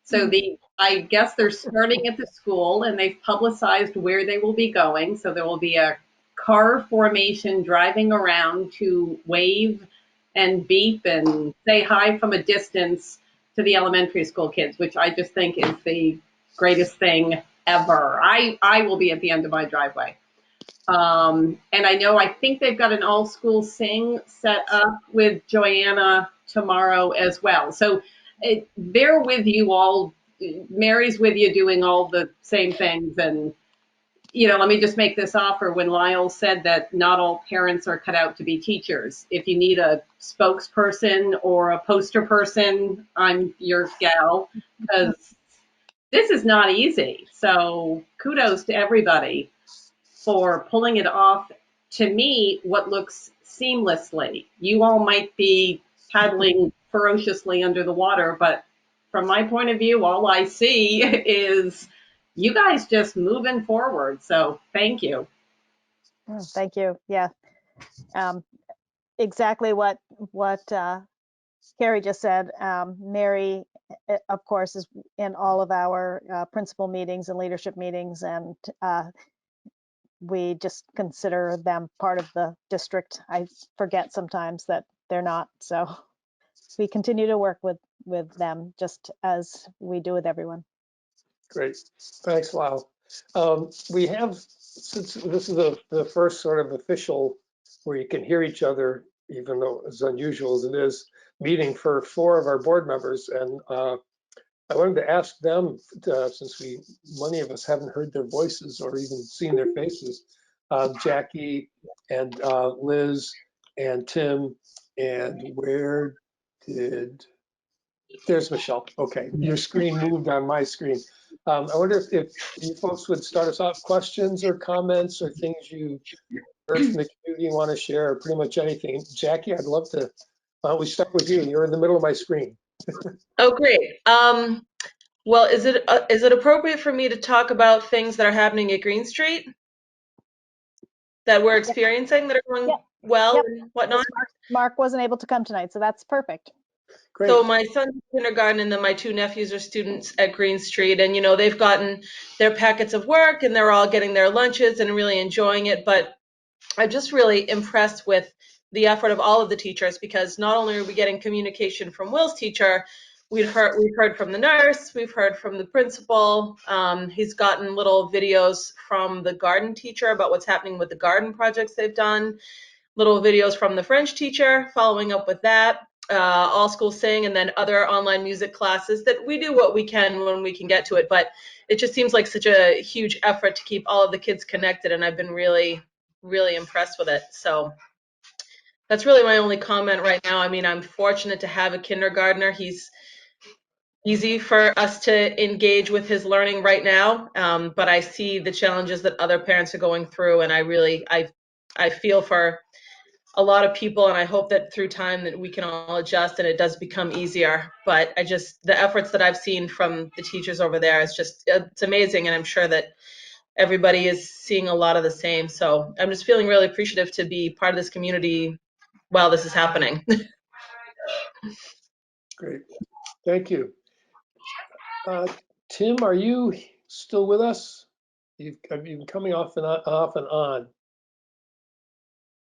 So I guess they're starting at the school and they've publicized where they will be going. So there will be a car formation driving around to wave and beep and say hi from a distance to the elementary school kids, which I just think is the greatest thing ever. I will be at the end of my driveway. And I think they've got an all school sing set up with Joanna tomorrow as well. So they're with you all. Mary's with you doing all the same things. And, let me just make this offer. When Lyle said that not all parents are cut out to be teachers, if you need a spokesperson or a poster person, I'm your gal, because this is not easy. So kudos to everybody for pulling it off. To me, what looks seamlessly. You all might be paddling ferociously under the water, but from my point of view, all I see is you guys just moving forward. So thank you. Oh, thank you. Yeah, exactly what Carrie just said. Mary, of course, is in all of our principal meetings and leadership meetings, and we just consider them part of the district. I forget sometimes that they're not, so we continue to work with them just as we do with everyone. Great, thanks, Lyle. We have, since this is the first sort of official where you can hear each other, even though as unusual as it is, meeting for 4 of our board members, and I wanted to ask them, since many of us haven't heard their voices or even seen their faces, Jackie and Liz and Tim, and there's Michelle. Okay, your screen moved on my screen. I wonder if you folks would start us off, questions or comments or things you heard from the community you want to share, or pretty much anything. Jackie, I'd love to, why don't we start with you? You're in the middle of my screen. Oh, great. Well, is it appropriate for me to talk about things that are happening at Green Street that we're experiencing that are going well and whatnot? Mark wasn't able to come tonight, so that's perfect. Great. So my son's in kindergarten, and then my 2 nephews are students at Green Street, and they've gotten their packets of work and they're all getting their lunches and really enjoying it. But I'm just really impressed with the effort of all of the teachers, because not only are we getting communication from Will's teacher, we've heard from the nurse, we've heard from the principal. He's gotten little videos from the garden teacher about what's happening with the garden projects they've done, little videos from the French teacher following up with that, all school sing, and then other online music classes that we do what we can when we can get to it. But it just seems like such a huge effort to keep all of the kids connected, and I've been really impressed with it. So that's really my only comment right now. I mean, I'm fortunate to have a kindergartner. He's easy for us to engage with his learning right now, but I see the challenges that other parents are going through, and I feel for a lot of people, and I hope that through time that we can all adjust and it does become easier. But the efforts that I've seen from the teachers over there is it's amazing, and I'm sure that everybody is seeing a lot of the same. So I'm just feeling really appreciative to be part of this community while this is happening. Great, thank you. Tim, are you still with us? You've been coming off and on.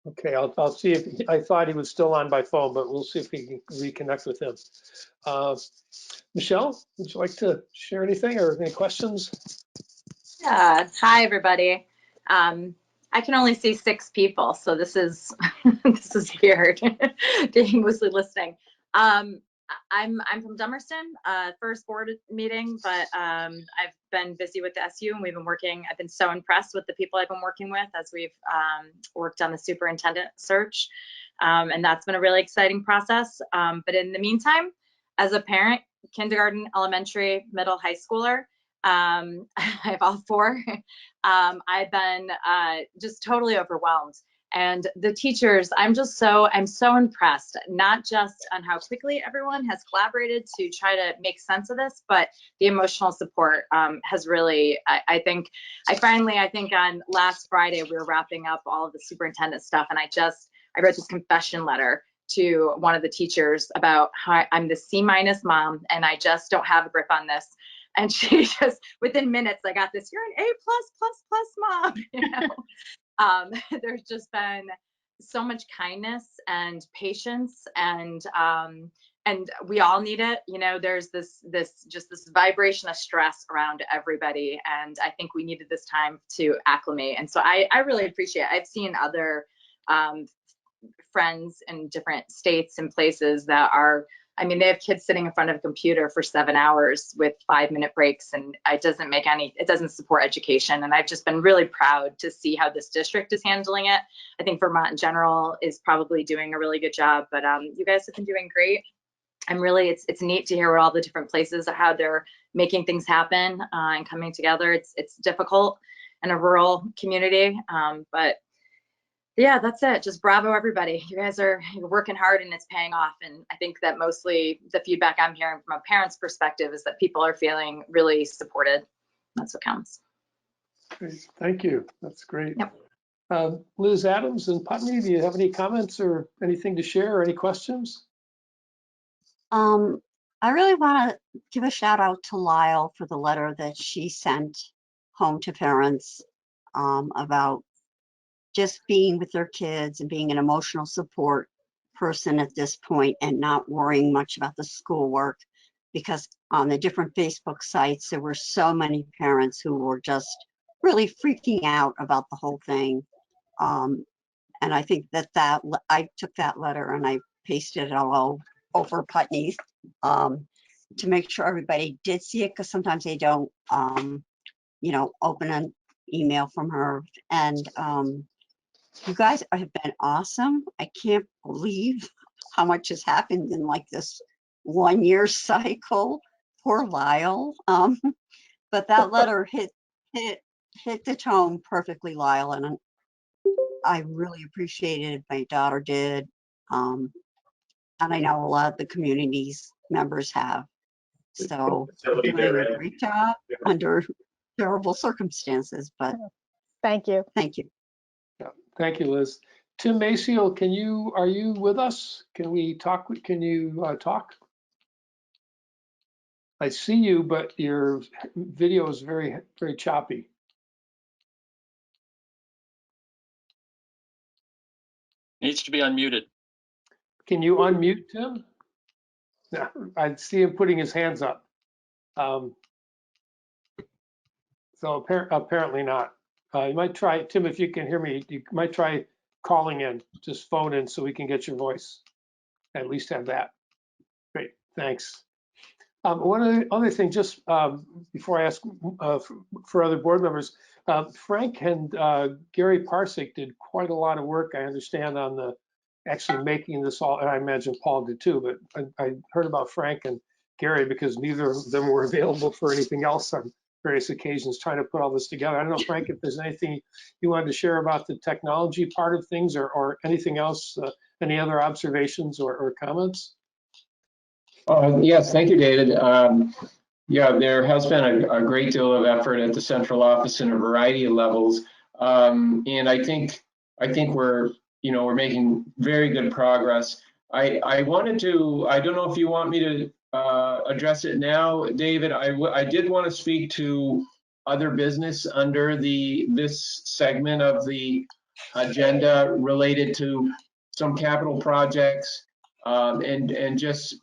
Okay, I'll see if I thought he was still on by phone, but we'll see if we can reconnect with him. Michelle, would you like to share anything or any questions? Yeah. Hi, everybody. I can only see 6 people, so this is this is weird being mostly listening. I'm from Dummerston, first board meeting, but I've been busy with the SU, and I've been so impressed with the people I've been working with as we've worked on the superintendent search, and that's been a really exciting process. But in the meantime, as a parent, kindergarten, elementary, middle, high schooler, I have all 4. I've been just totally overwhelmed. And the teachers, I'm so impressed, not just on how quickly everyone has collaborated to try to make sense of this, but the emotional support has really, I think on last Friday, we were wrapping up all of the superintendent stuff, and I wrote this confession letter to one of the teachers about how I'm the C- mom, and I just don't have a grip on this. And she just, within minutes, I got this, you're an A+++ mom, There's just been so much kindness and patience, and we all need it. You know, there's this vibration of stress around everybody, and I think we needed this time to acclimate. And so I really appreciate it. I've seen other friends in different states and places that are, I mean, they have kids sitting in front of a computer for 7 hours with 5-minute breaks, and it doesn't support education. And I've just been really proud to see how this district is handling it. I think Vermont in general is probably doing a really good job, but you guys have been doing great. I'm really, it's neat to hear what all the different places, how they're making things happen and coming together. It's difficult in a rural community, but yeah, that's it. Just bravo, everybody. You guys you're working hard and it's paying off. And I think that mostly the feedback I'm hearing from a parent's perspective is that people are feeling really supported. That's what counts. Great. Thank you. That's great. Yep. Liz Adams and Putney, do you have any comments or anything to share or any questions? I really want to give a shout out to Lyle for the letter that she sent home to parents about just being with their kids and being an emotional support person at this point and not worrying much about the schoolwork, because on the different Facebook sites, there were so many parents who were just really freaking out about the whole thing. And I think that I took that letter and I pasted it all over Putney's to make sure everybody did see it, because sometimes they don't, you know, open an email from her. And you guys have been awesome. I can't believe how much has happened in like this 1-year cycle. Poor Lyle. But that letter hit the tone perfectly, Lyle, and I really appreciated it. My daughter did. And I know a lot of the community's members have. So you're doing a great job under terrible circumstances, but thank you. Thank you. Yeah, thank you, Liz. Tim Maciel, are you with us? Can we talk? Can you talk? I see you, but your video is very, very choppy. Needs to be unmuted. Can you unmute Tim? No, I see him putting his hands up. So apparently not. You might try, Tim, if you can hear me, you might try calling in, just phone in so we can get your voice. At least have that. Great, thanks. One other thing, just before I ask for other board members, Frank and Gary Parsick did quite a lot of work, I understand, on actually making this all, and I imagine Paul did too, but I heard about Frank and Gary because neither of them were available for anything else on various occasions trying to put all this together. I don't know, Frank, if there's anything you wanted to share about the technology part of things or anything else, any other observations or comments? Yes, thank you, David. Yeah, there has been a great deal of effort at the central office in a variety of levels, and I think we're making very good progress. I wanted to, I don't know if you want me to address it now, David. I did want to speak to other business under this segment of the agenda related to some capital projects. And just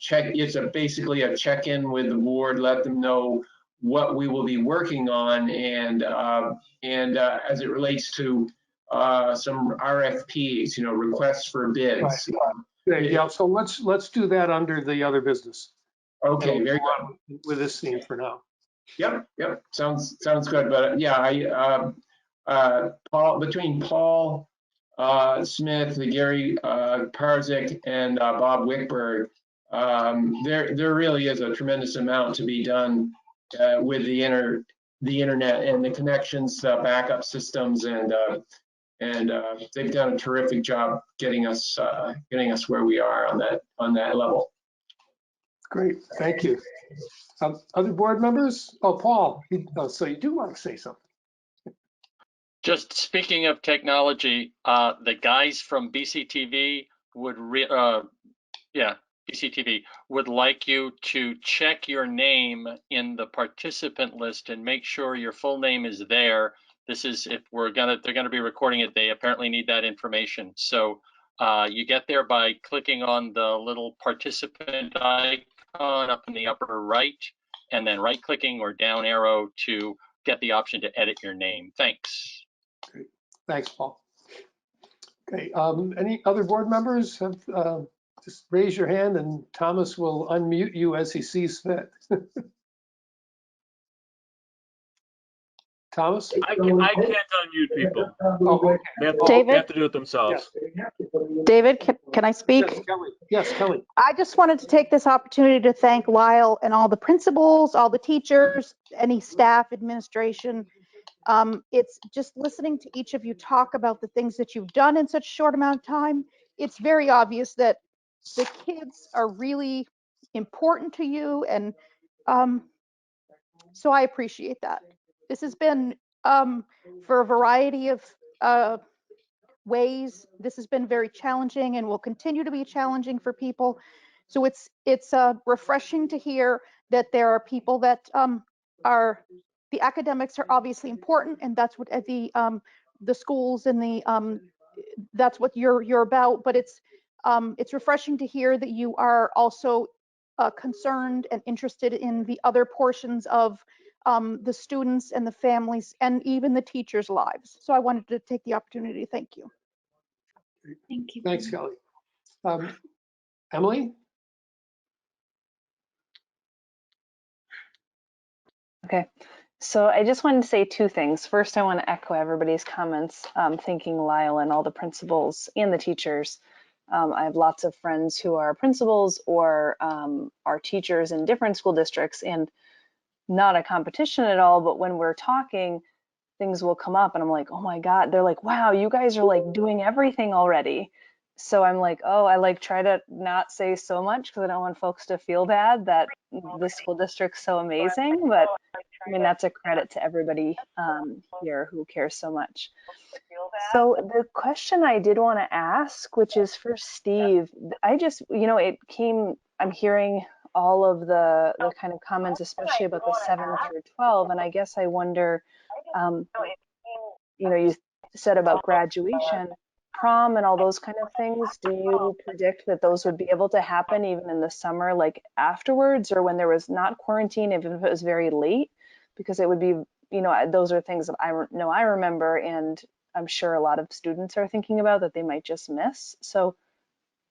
check, it's basically a check-in with the board, let them know what we will be working on, and as it relates to some RFPs, requests for bids. Right. Yeah, so let's do that under the other business. Okay, very good. With this theme for now. Yep, sounds good. But yeah, Paul, between Paul Smith, Gary Parsick, and Bob Wickberg, there really is a tremendous amount to be done with the internet and the connections, backup systems, and they've done a terrific job getting us where we are on that level. Great, thank you. Other board members? Oh, Paul, so you do want to say something? Just speaking of technology, the guys from BCTV BCTV would like you to check your name in the participant list and make sure your full name is there, this is, if they're gonna be recording it, they apparently need that information. So you get there by clicking on the little participant icon up in the upper right, and then right clicking or down arrow to get the option to edit your name. Thanks. Great. Thanks, Paul. Okay, any other board members have, just raise your hand and Thomas will unmute you as he sees fit. Thomas? I can't unmute people. Oh, okay. They have to do it themselves. David, can I speak? Yes, Kelly. Yes, Kelly. I just wanted to take this opportunity to thank Lyle and all the principals, all the teachers, any staff, administration. It's just listening to each of you talk about the things that you've done in such a short amount of time. It's very obvious that the kids are really important to you, and so I appreciate that. This has been, for a variety of ways, this has been very challenging and will continue to be challenging for people. So it's refreshing to hear that there are people that the academics are obviously important, and that's what the schools and that's what you're about. But it's refreshing to hear that you are also concerned and interested in the other portions of the students and the families and even the teachers' lives. So I wanted to take the opportunity to thank you. Thank you. Thanks, Kelly. Emily? Okay, so I just wanted to say two things. First, I want to echo everybody's comments, thanking Lyle and all the principals and the teachers. I have lots of friends who are principals or are teachers in different school districts, and not a competition at all, but when we're talking, things will come up and I'm like, oh my God, they're like, wow, you guys are like doing everything already. So I'm like, oh, I like try to not say so much because I don't want folks to feel bad that this school district's so amazing, but I mean, that's a credit to everybody here who cares so much. So the question I did want to ask, which is for Steve, I just, I'm hearing all of the kind of comments, especially about the 7 through 12. And I guess I wonder, you said about graduation, prom and all those kind of things. Do you predict that those would be able to happen even in the summer, like afterwards, or when there was not quarantine, even if it was very late? Because it would be, those are things that I know I remember, and I'm sure a lot of students are thinking about that they might just miss. So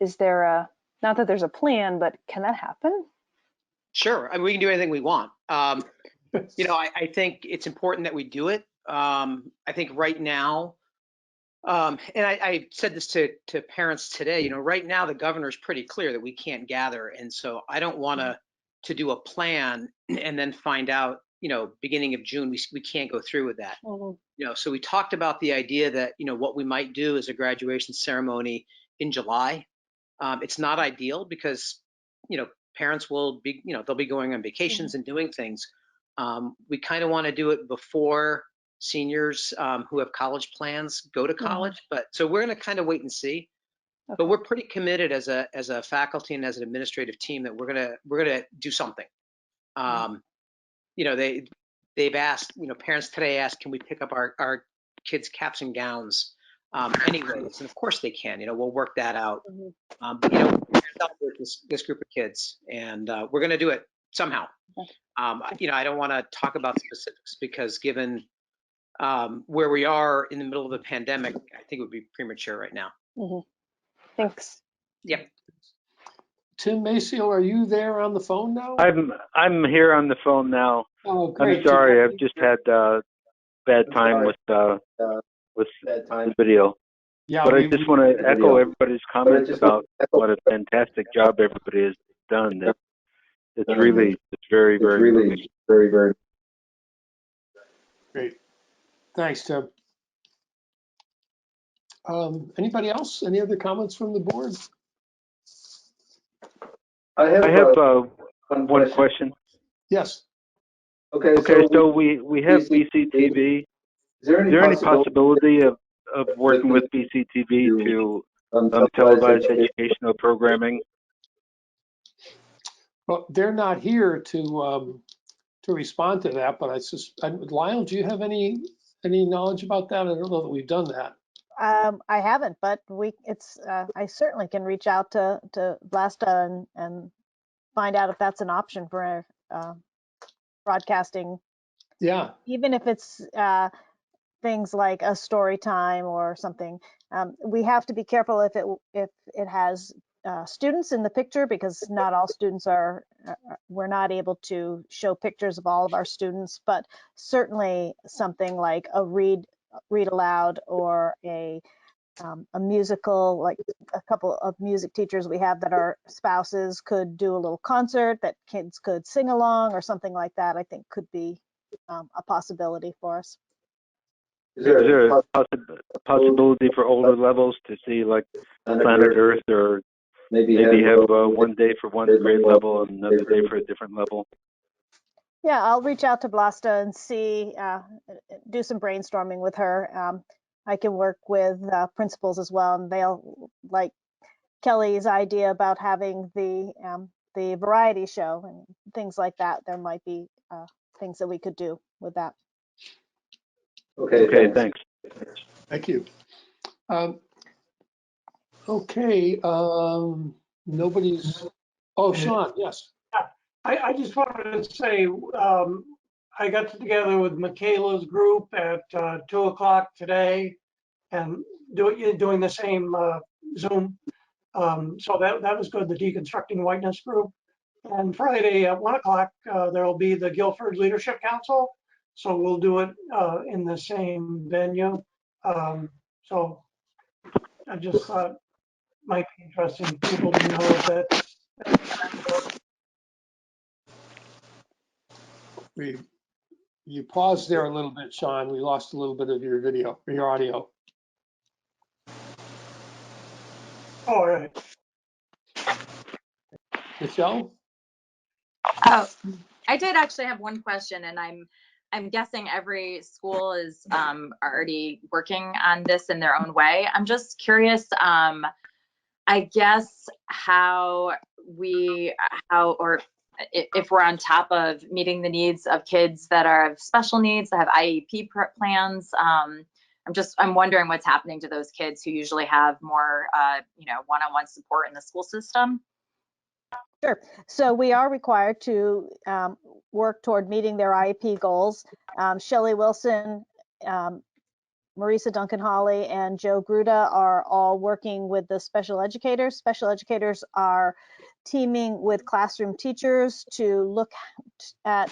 is there not that there's a plan, but can that happen? Sure. I mean, we can do anything we want. I think it's important that we do it. I think right now, and I said this to parents today, right now the governor's pretty clear that we can't gather. And so I don't want to do a plan and then find out, beginning of June, we can't go through with that. So we talked about the idea that, what we might do is a graduation ceremony in July. It's not ideal because, parents will be, they'll be going on vacations and doing things. We kind of want to do it before seniors who have college plans go to college, but so we're going to kind of wait and see. Okay. But we're pretty committed as a faculty and as an administrative team that we're gonna do something. They've asked, parents today asked, can we pick up our kids' caps and gowns anyways? And of course they can. We'll work that out. This group of kids, and we're going to do it somehow. I don't want to talk about specifics because given where we are in the middle of the pandemic, I think it would be premature right now. Thanks. Yep. Tim Maciel, are you there on the phone now? I'm here on the phone now. Oh, great. I'm sorry, I've just had bad time with the video. Yeah, but I just want to echo everybody's comments about what a fantastic job everybody has done. It's very, very moving. Very great. Thanks, Tim. Anybody else? Any other comments from the board? I have one question. Yes. Okay, so we have BCTV. Is there any possibility of working with BCTV to televise educational programming? Well, they're not here to respond to that, but Lyle, do you have any any knowledge about that? I don't know that we've done that. I haven't, but I certainly can reach out to Vlasta and find out if that's an option for broadcasting. Yeah. Even if it's things like a story time or something. We have to be careful if it has students in the picture, because not all students are, we're not able to show pictures of all of our students, but certainly something like a read aloud or a musical, like a couple of music teachers we have that are spouses could do a little concert that kids could sing along or something like that, I think could be a possibility for us. Is there a possibility for older levels to see like Planet Earth, or maybe have one day for one grade level and another day for a different level? Yeah, I'll reach out to Vlasta and see, do some brainstorming with her. I can work with principals as well, and they'll like Kelly's idea about having the variety show and things like that. There might be things that we could do with that. Okay, thanks. Thank you. Okay, nobody's, oh, Sean, yes. I just wanted to say, I got together with Michaela's group at 2 o'clock today and doing the same Zoom. So that was good, the Deconstructing Whiteness group. And Friday at 1 o'clock, there will be the Guilford Leadership Council. So we'll do it in the same venue. So I just thought might be interesting people to know that. You paused there a little bit, Sean. We lost a little bit of your video, your audio. All right. Michelle? Oh, I did actually have one question, and I'm guessing every school is already working on this in their own way. I'm just curious, I guess if we're on top of meeting the needs of kids that are of special needs, that have IEP plans. I'm wondering what's happening to those kids who usually have more, one-on-one support in the school system. Sure. So we are required to work toward meeting their IEP goals. Shelley Wilson, Marisa Duncan-Hawley, and Joe Gruda are all working with the special educators. Special educators are teaming with classroom teachers to look at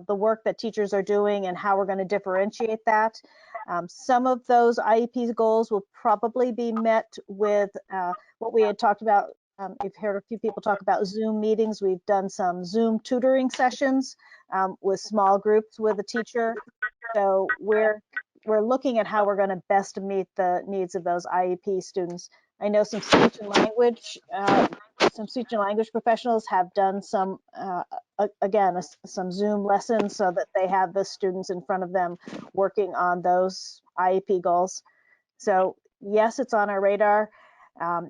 the work that teachers are doing and how we're going to differentiate that. Some of those IEP goals will probably be met with what we had talked about. You've heard a few people talk about Zoom meetings. We've done some Zoom tutoring sessions with small groups with a teacher. So we're looking at how we're going to best meet the needs of those IEP students. I know some speech and language professionals have done some, some Zoom lessons so that they have the students in front of them working on those IEP goals. So yes, it's on our radar.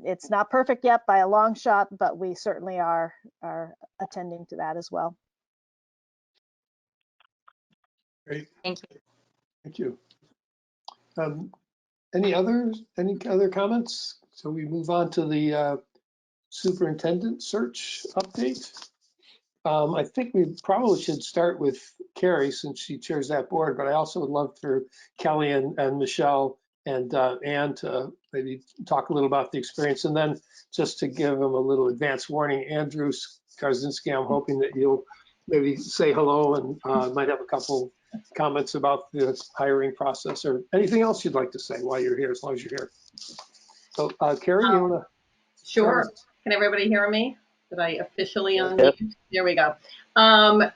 It's not perfect yet by a long shot, but we certainly are attending to that as well. Great. Thank you. Thank you. Any other comments? So we move on to the superintendent search update. I think we probably should start with Carrie since she chairs that board, but I also would love for Kelly and Michelle and Ann to maybe talk a little about the experience. And then just to give them a little advance warning, Andrew Skarzinski, I'm hoping that you'll maybe say hello and might have a couple comments about the hiring process or anything else you'd like to say while you're here, as long as you're here. So Carrie, you want to? Sure. Can everybody hear me? Did I officially unmute? Yep. There we go.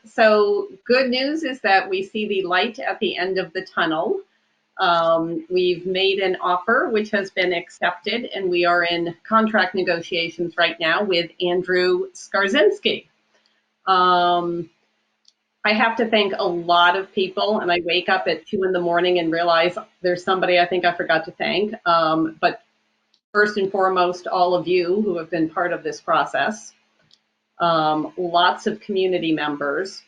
So good news is that we see the light at the end of the tunnel. We've made an offer which has been accepted, and we are in contract negotiations right now with Andrew Skarzinski. I have to thank a lot of people, and I wake up at 2 in the morning and realize there's somebody I think I forgot to thank. But first and foremost, all of you who have been part of this process. Lots of community members.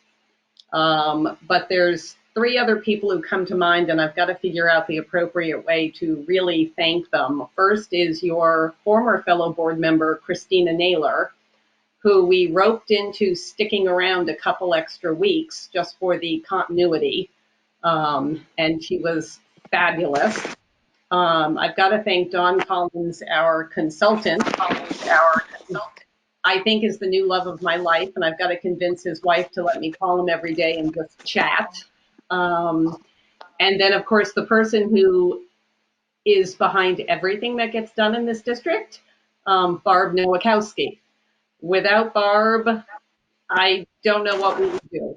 But there's three other people who come to mind, and I've got to figure out the appropriate way to really thank them. First is your former fellow board member, Christina Naylor, who we roped into sticking around a couple extra weeks just for the continuity. And she was fabulous. I've got to thank Don Collins, our consultant. I think is the new love of my life, and I've got to convince his wife to let me call him every day and just chat. And then, of course, the person who is behind everything that gets done in this district, Barb Nowakowski. Without Barb, I don't know what we would do.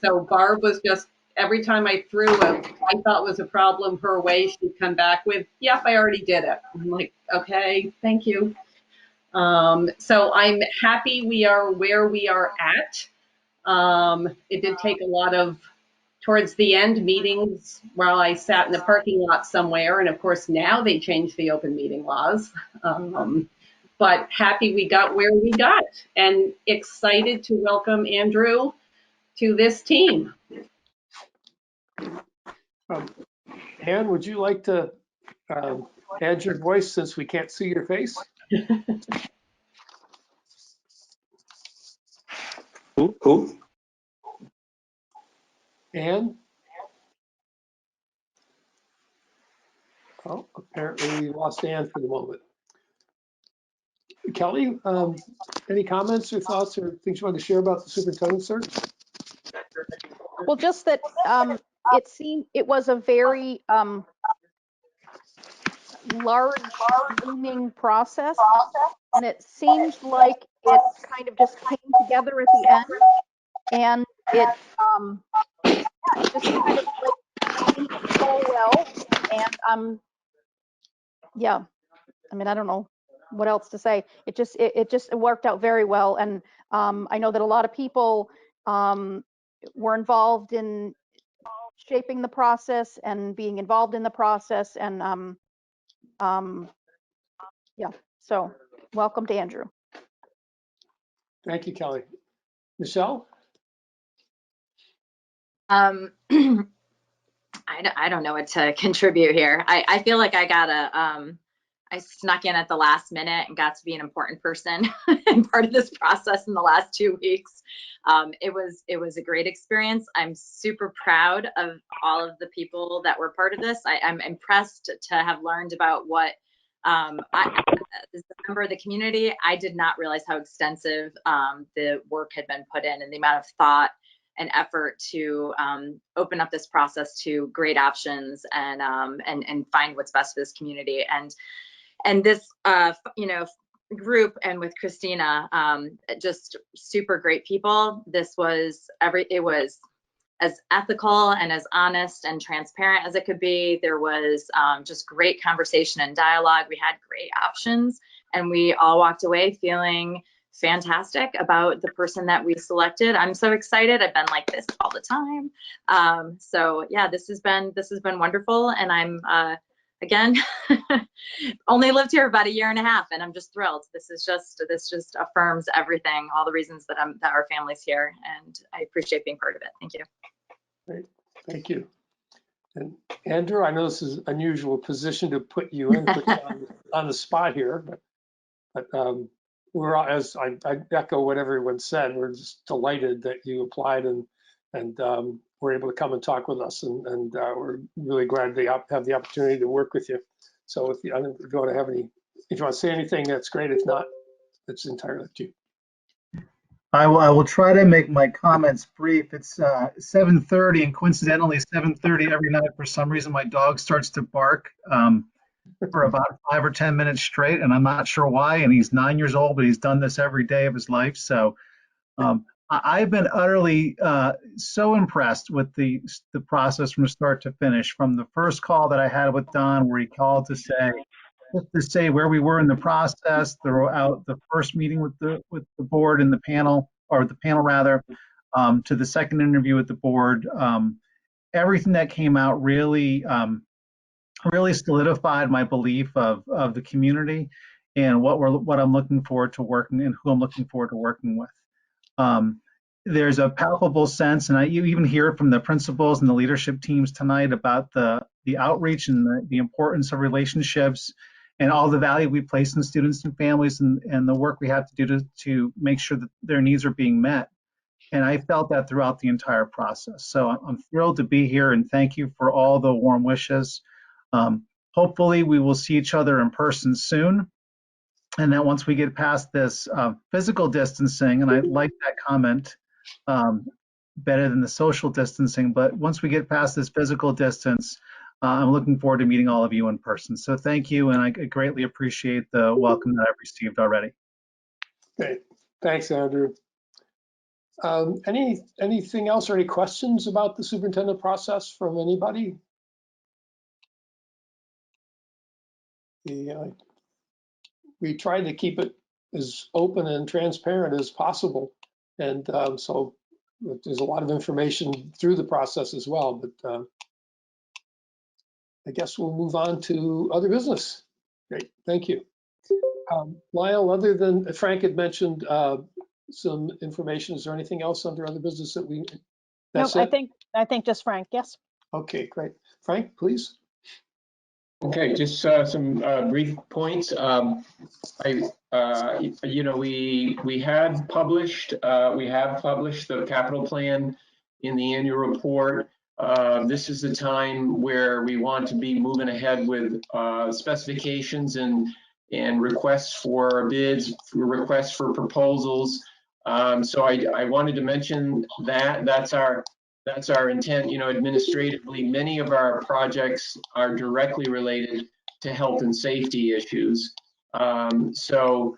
So Barb was just, every time I threw what I thought was a problem her way, she'd come back with, yep, I already did it. I'm like, okay, thank you. So I'm happy we are where we are at. It did take a lot of, towards the end, meetings while I sat in the parking lot somewhere. And of course, now they changed the open meeting laws. But happy we got where we got, and excited to welcome Andrew to this team. Ann, would you like to add your voice since we can't see your face? Who? Ann? Oh, apparently we lost Ann for the moment. Kelly, any comments or thoughts or things you want to share about the superintendent search? Well, just that it seemed it was a very large, looming process, and it seemed like it kind of just came together at the end, and it it just kind of like seemed to go well, and yeah, I mean, I don't know what else to say. It just worked out very well, and I know that a lot of people were involved in shaping the process and being involved in the process, and yeah, so welcome to Andrew. Thank you, Kelly. Michelle? I don't know what to contribute here. I feel like I snuck in at the last minute and got to be an important person and part of this process in the last 2 weeks. It was a great experience. I'm super proud of all of the people that were part of this. I'm impressed to have learned about what, as a member of the community, I did not realize how extensive the work had been put in and the amount of thought and effort to open up this process to great options and find what's best for this community. And this, group, and with Christina, just super great people. This was it was as ethical and as honest and transparent as it could be. There was just great conversation and dialogue. We had great options, and we all walked away feeling fantastic about the person that we selected. I'm so excited. I've been like this all the time. So yeah, this has been wonderful, and I'm again only lived here about 1.5 years, and I'm just thrilled. This just affirms everything, all the reasons that our family's here, and I appreciate being part of it. Thank you. Great, thank you. And Andrew, I know this is an unusual position to put you in, put you on the spot here, but we're, as I echo what everyone said, we're just delighted that you applied and were able to come and talk with us, and we're really glad to have the opportunity to work with you. So if you want to have any, if you want to say anything, that's great. If not, it's entirely up to you. I will try to make my comments brief. It's 7:30, and coincidentally 7:30 every night, for some reason, my dog starts to bark for about 5 or 10 minutes straight, and I'm not sure why. And he's 9 years old, but he's done this every day of his life. So I've been utterly so impressed with the process from start to finish. From the first call that I had with Don, where he called to say where we were in the process, throughout the first meeting with the board and the panel, or the panel rather, to the second interview with the board, everything that came out really solidified my belief of the community and what I'm looking forward to working, and who I'm looking forward to working with. there's a palpable sense, and you even hear it from the principals and the leadership teams tonight about the outreach and the importance of relationships and all the value we place in students and families and the work we have to do to make sure that their needs are being met. And I felt that throughout the entire process. So I'm thrilled to be here and thank you for all the warm wishes. Hopefully we will see each other in person soon. And then once we get past this physical distancing, and I like that comment better than the social distancing, but once we get past this physical distance, I'm looking forward to meeting all of you in person. So thank you, and I greatly appreciate the welcome that I've received already. Great, thanks, Andrew. Anything else or any questions about the superintendent process from anybody? We tried to keep it as open and transparent as possible. And so there's a lot of information through the process as well, but I guess we'll move on to other business. Great, thank you. Lyle, other than Frank had mentioned some information, is there anything else under other business that we? No, I think just Frank, yes. Okay, great. Frank, please. Okay, just some brief points. We have published the capital plan in the annual report. This is the time where we want to be moving ahead with specifications and requests for bids, requests for proposals. So I wanted to mention that that's our intent. Administratively, many of our projects are directly related to health and safety issues. So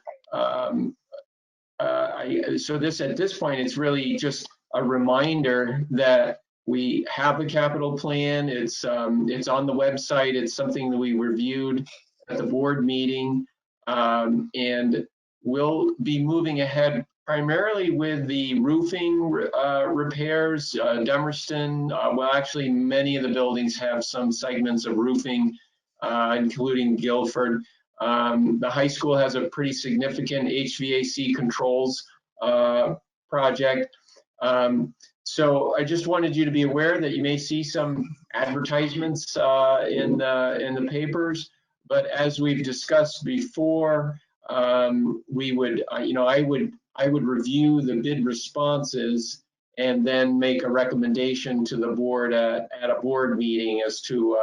at this point, it's really just a reminder that we have a capital plan. It's on the website. It's something that we reviewed at the board meeting, and we'll be moving ahead primarily with the roofing repairs. Dummerston, well, actually, many of the buildings have some segments of roofing, including Guilford. The high school has a pretty significant HVAC controls project. So I just wanted you to be aware that you may see some advertisements in the papers, but as we've discussed before, we would, I would review the bid responses and then make a recommendation to the board at a board meeting as to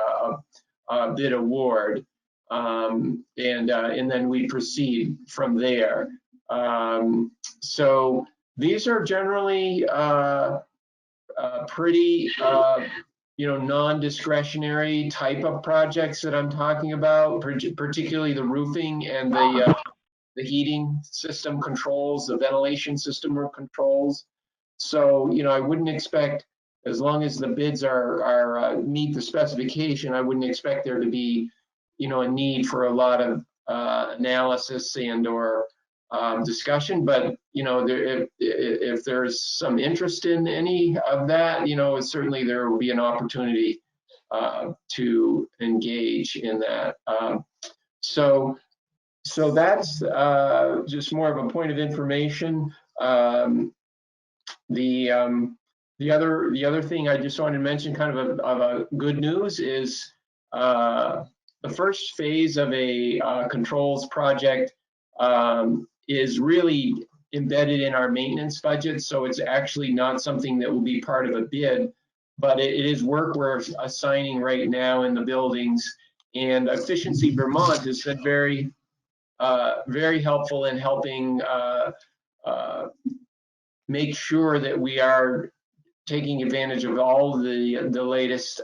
a bid award, and then we proceed from there. So these are generally pretty non-discretionary type of projects that I'm talking about, particularly the roofing and the heating system controls, the ventilation system controls. So, I wouldn't expect, as long as the bids are meet the specification, I wouldn't expect there to be, a need for a lot of analysis and or discussion. But, if there's some interest in any of that, certainly there will be an opportunity to engage in that. So that's just more of a point of information. The other thing I just wanted to mention, kind of a good news, is the first phase of a controls project is really embedded in our maintenance budget. So it's actually not something that will be part of a bid, but it is work we're assigning right now in the buildings. And Efficiency Vermont has been very helpful in helping make sure that we are taking advantage of all the latest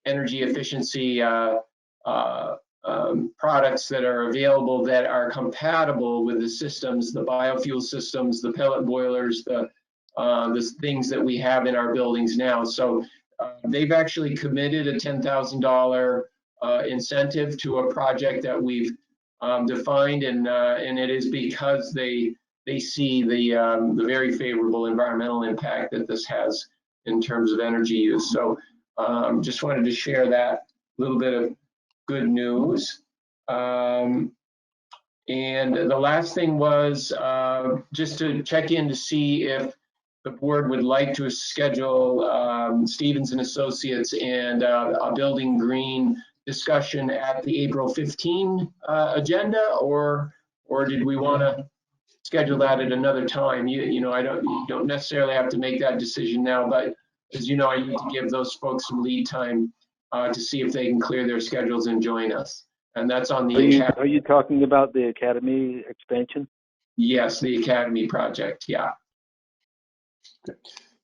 energy efficiency products that are available that are compatible with the systems, the biofuel systems, the pellet boilers, the things that we have in our buildings now. So they've actually committed a $10,000 incentive to a project that we've defined, and it is because they see the very favorable environmental impact that this has in terms of energy use. So just wanted to share that little bit of good news. And the last thing was just to check in to see if the board would like to schedule Stevens and Associates and a Building Green discussion at the April 15 agenda, or did we want to schedule that at another time? You don't necessarily have to make that decision now, but as you know, I need to give those folks some lead time to see if they can clear their schedules and join us. And that's on the academy. Are you talking about the academy expansion? Yes, the academy project. Yeah.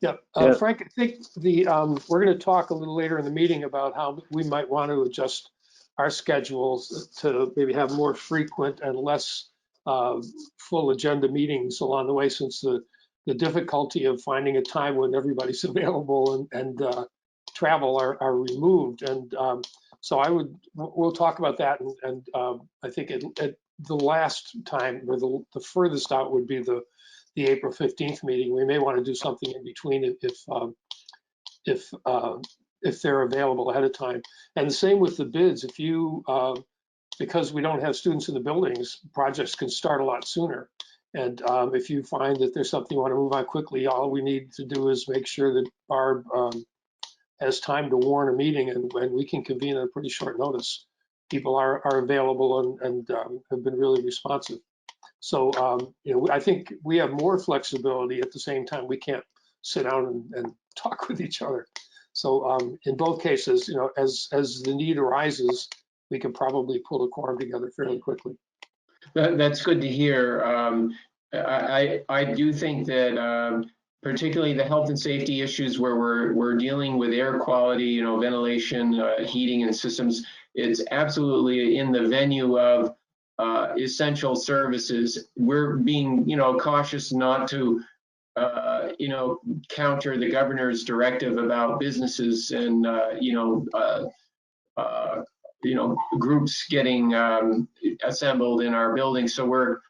Yeah, Frank, I think we're going to talk a little later in the meeting about how we might want to adjust our schedules to maybe have more frequent and less full agenda meetings along the way, since the difficulty of finding a time when everybody's available and travel are removed. And so we'll talk about that. And I think at the last time, or the furthest out would be the April 15th meeting. We may want to do something in between if they're available ahead of time. And the same with the bids. If you, because we don't have students in the buildings, projects can start a lot sooner. And if you find that there's something you want to move on quickly, all we need to do is make sure that Barb has time to warn a meeting, and we can convene at a pretty short notice. People are available and have been really responsive. So, I think we have more flexibility. At the same time, we can't sit down and talk with each other. So in both cases, as the need arises, we can probably pull a quorum together fairly quickly. That's good to hear. I do think that particularly the health and safety issues where we're dealing with air quality, ventilation, heating and systems, it's absolutely in the venue of essential services. We're being, cautious not to, counter the governor's directive about businesses and, groups getting assembled in our building. So we're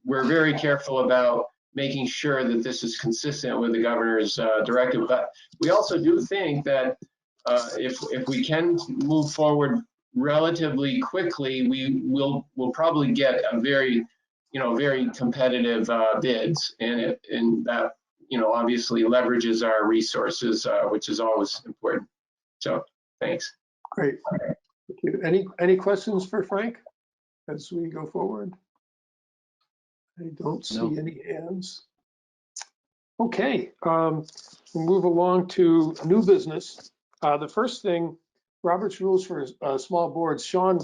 very careful about making sure that this is consistent with the governor's directive. But we also do think that if we can move forward relatively quickly, we'll probably get a very competitive bids, and that obviously leverages our resources, which is always important. So thanks. Great. Thank you. Any questions for Frank as we go forward? I don't see any hands. Okay, we'll move along to new business. The first thing, Robert's rules for small boards. Sean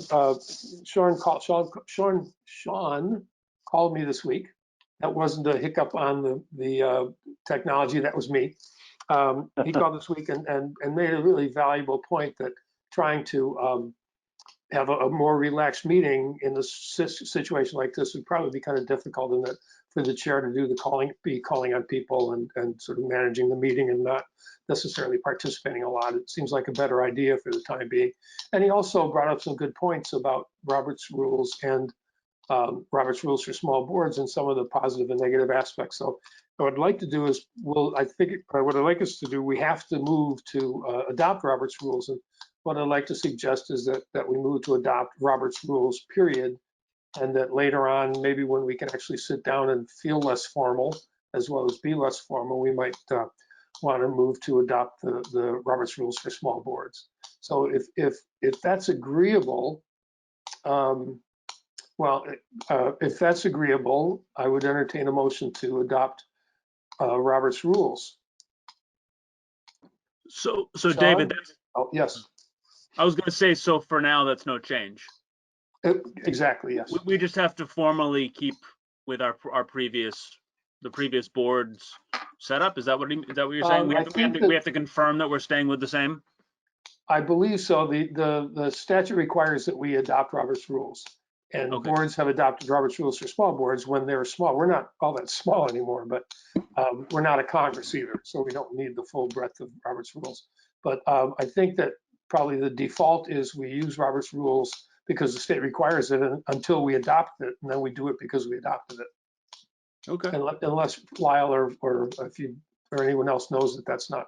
called me this week. That wasn't a hiccup on the technology. That was me. He called this week and made a really valuable point that trying to have a more relaxed meeting in a situation like this would probably be kind of difficult, in that for the chair to do the calling on people and sort of managing the meeting and not necessarily participating a lot. It seems like a better idea for the time being. And he also brought up some good points about Robert's rules and Robert's rules for small boards and some of the positive and negative aspects. So what I'd like to do is, what I'd like us to do, we have to move to adopt Robert's rules. And what I'd like to suggest is that we move to adopt Robert's rules, period. And that later on, maybe when we can actually sit down and feel less formal, as well as be less formal, we might want to move to adopt the Robert's rules for small boards. So if that's agreeable, if that's agreeable, I would entertain a motion to adopt Robert's rules. So Sean? David, Oh, yes. I was going to say, so for now, that's no change. Exactly, yes. We just have to formally keep with the previous board's setup. Is that what you're saying? We have to confirm that we're staying with the same? I believe so. The statute requires that we adopt Robert's rules. And boards have adopted Robert's rules for small boards when they're small. We're not all that small anymore, but we're not a Congress either, so we don't need the full breadth of Robert's rules. But I think that probably the default is we use Robert's rules because the state requires it until we adopt it, and then we do it because we adopted it. Okay. Unless Lyle or if you or anyone else knows that that's not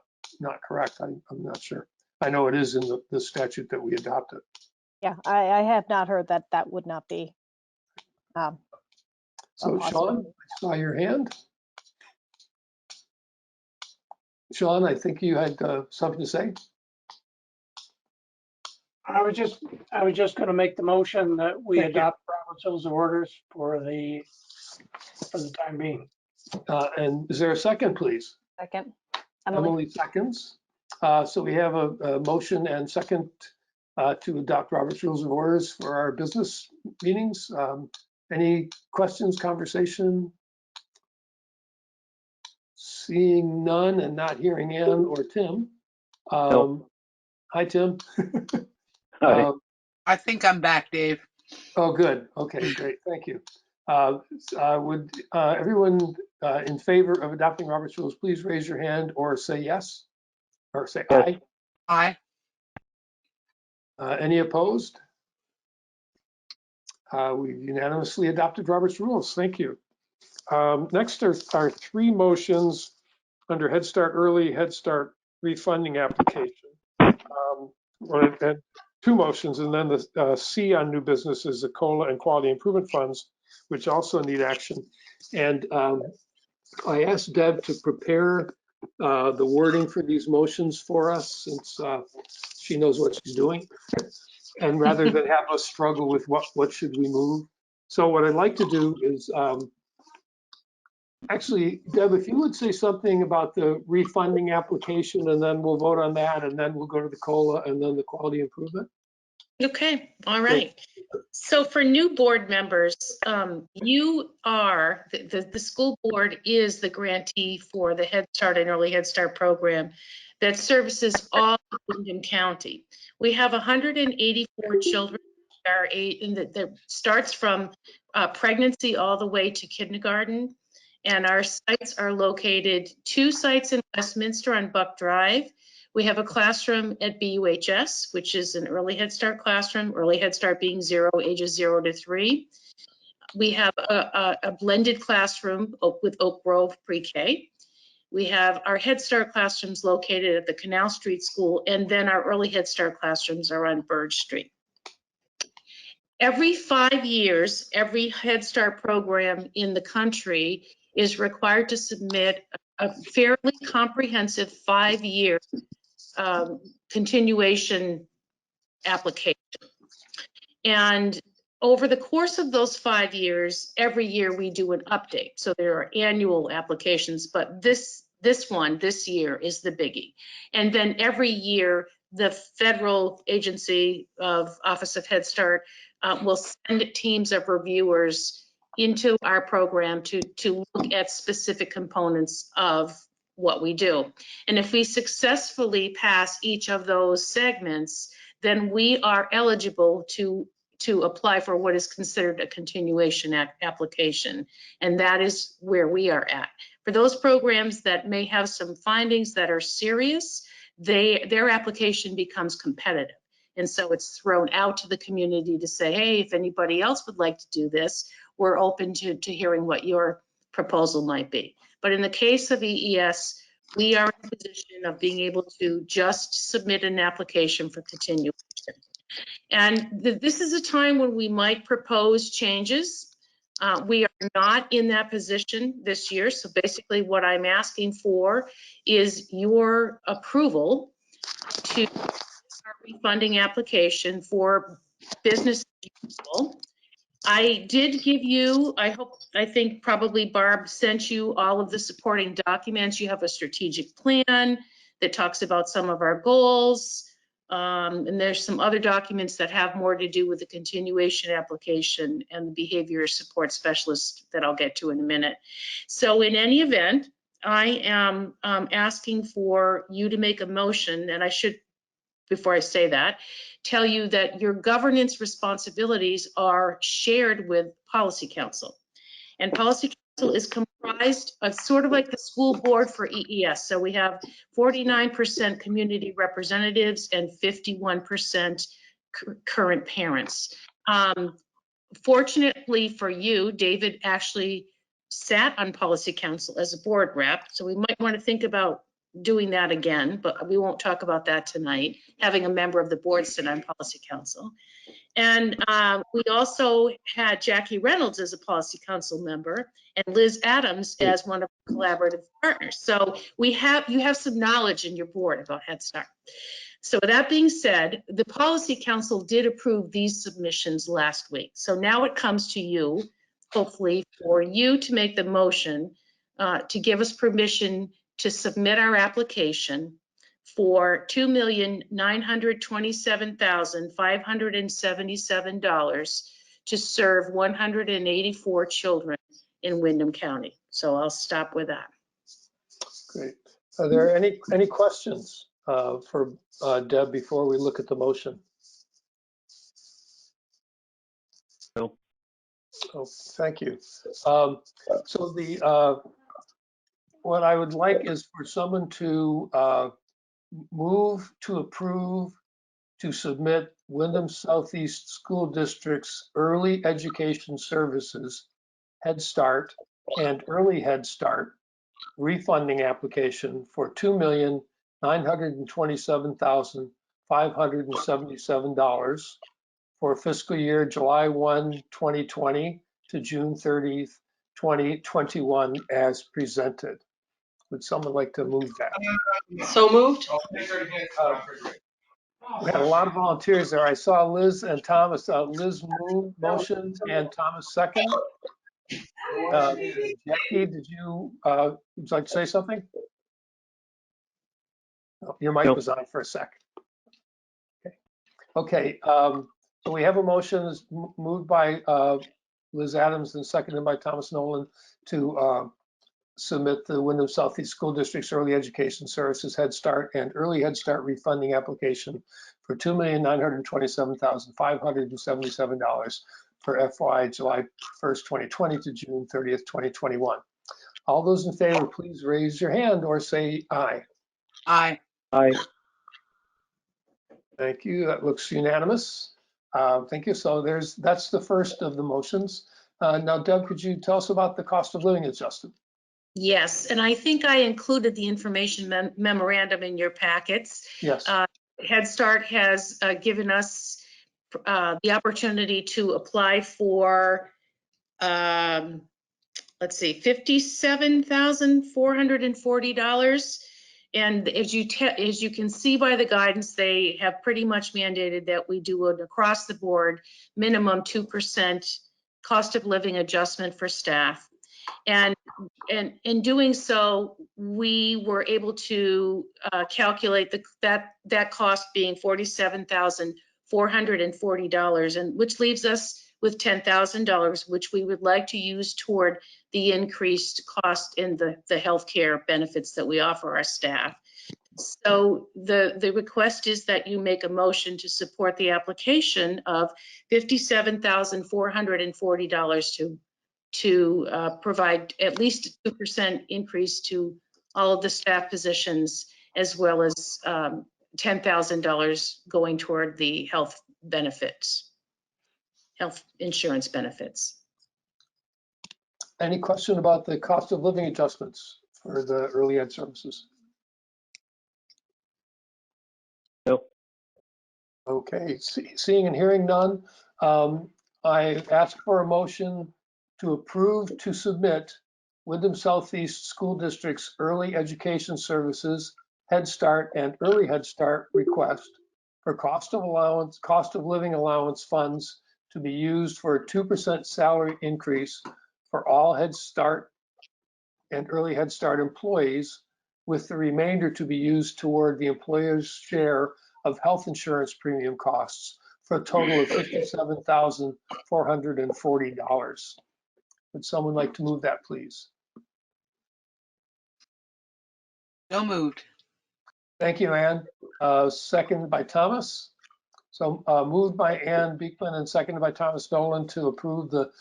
correct, I'm not sure. I know it is in the statute that we adopted. Yeah, I have not heard that would not be. So Sean, I saw your hand. Sean, I think you had something to say. I was just going to make the motion that we Thank you. adopt Robert's Rules of Orders for the time being. And is there a second, please? Second. Emily seconds. So we have a motion and second to adopt Robert's Rules of Orders for our business meetings. Any questions, conversation? Seeing none and not hearing Ann or Tim. No. Hi, Tim. Hi. I think I'm back, Dave. Oh, good. Okay, great. Thank you. Would everyone in favor of adopting Robert's Rules, please raise your hand or say yes, or say Yes. aye. Aye. Any opposed? We've unanimously adopted Robert's Rules. Thank you. Next are three motions under Head Start Early, Head Start Refunding application. And two motions, and then the C on new business is the COLA and Quality Improvement Funds, which also need action. And I asked Deb to prepare the wording for these motions for us, since she knows what she's doing. And rather than have us struggle with what should we move. So what I'd like to do is, actually, Deb, if you would say something about the refunding application, and then we'll vote on that, and then we'll go to the COLA and then the quality improvement. Okay, all right. So for new board members, you are, the school board is the grantee for the Head Start and Early Head Start program that services all of Windham County. We have 184 children that starts from pregnancy all the way to kindergarten. And our sites are located, 2 sites in Westminster on Buck Drive. We have a classroom at BUHS, which is an early Head Start classroom, early Head Start being ages 0 to 3. We have a blended classroom with Oak Grove Pre-K. We have our Head Start classrooms located at the Canal Street School, and then our early Head Start classrooms are on Burge Street. Every 5 years, every Head Start program in the country is required to submit a fairly comprehensive 5-year continuation application. And over the course of those 5 years, every year we do an update. So there are annual applications, but this year is the biggie. And then every year, the federal agency of Office of Head Start will send teams of reviewers into our program to look at specific components of what we do. And if we successfully pass each of those segments, then we are eligible to apply for what is considered a continuation application. And that is where we are at. For those programs that may have some findings that are serious, their application becomes competitive. And so it's thrown out to the community to say, hey, if anybody else would like to do this, we're open to hearing what your proposal might be. But in the case of EES, we are in a position of being able to just submit an application for continuation. And this is a time when we might propose changes. We are not in that position this year. So basically what I'm asking for is your approval to our refunding application for business as usual. I did give you, I think probably Barb sent you all of the supporting documents. You have a strategic plan that talks about some of our goals. And there's some other documents that have more to do with the continuation application and the behavior support specialist that I'll get to in a minute. So in any event, I am asking for you to make a motion, and I should, before I say that, tell you that your governance responsibilities are shared with Policy Council. And Policy Council is comprised of sort of like the school board for EES. So we have 49% community representatives and 51% current parents. Fortunately for you, David actually sat on Policy Council as a board rep. So we might want to think about doing that again, but we won't talk about that tonight, having a member of the board sit on policy council. And we also had Jackie Reynolds as a policy council member and Liz Adams as one of the collaborative partners. So you have some knowledge in your board about Head Start. So with that being said, the policy council did approve these submissions last week. So now it comes to you, hopefully, for you to make the motion to give us permission to submit our application for $2,927,577 to serve 184 children in Windham County. So I'll stop with that. Great. Are there any questions for Deb before we look at the motion? No. Oh, thank you. So what I would like is for someone to move to approve to submit Windham Southeast School District's Early Education Services, Head Start, and Early Head Start refunding application for $2,927,577 for fiscal year July 1, 2020 to June 30th, 2021 as presented. Would someone like to move that? So moved. We had a lot of volunteers there. I saw Liz and Thomas. Liz moved motion and Thomas second. Jackie, would you like to say something? Oh, your mic was on for a sec. Okay. So we have a motion moved by Liz Adams and seconded by Thomas Nolan to submit the Windham Southeast School District's Early Education Services Head Start and Early Head Start refunding application for $2,927,577 for FY July 1st, 2020 to June 30th, 2021. All those in favor, please raise your hand or say aye. Aye. Aye. Thank you. That looks unanimous. Thank you. So that's the first of the motions. Now, Deb, could you tell us about the cost of living adjustment? Yes, and I think I included the information memorandum in your packets. Yes. Head Start has given us the opportunity to apply for, let's see, $57,440. And as you can see by the guidance, they have pretty much mandated that we do an across the board minimum 2% cost of living adjustment for staff. And in doing so, we were able to calculate that cost being $47,440, and which leaves us with $10,000, which we would like to use toward the increased cost in the healthcare benefits that we offer our staff. So the request is that you make a motion to support the application of $57,440 to provide at least 2% increase to all of the staff positions, as well as $10,000 going toward the health benefits, health insurance benefits. Any question about the cost of living adjustments for the early ed services? No. Okay, seeing and hearing none, I ask for a motion to approve to submit Windham Southeast School District's Early Education Services, Head Start, and Early Head Start request for cost of living allowance funds to be used for a 2% salary increase for all Head Start and Early Head Start employees, with the remainder to be used toward the employer's share of health insurance premium costs for a total of $57,440. Would someone like to move that, please? So moved. Thank you, Ann. Seconded by Thomas. So moved by Ann Beekman and seconded by Thomas Nolan to approve the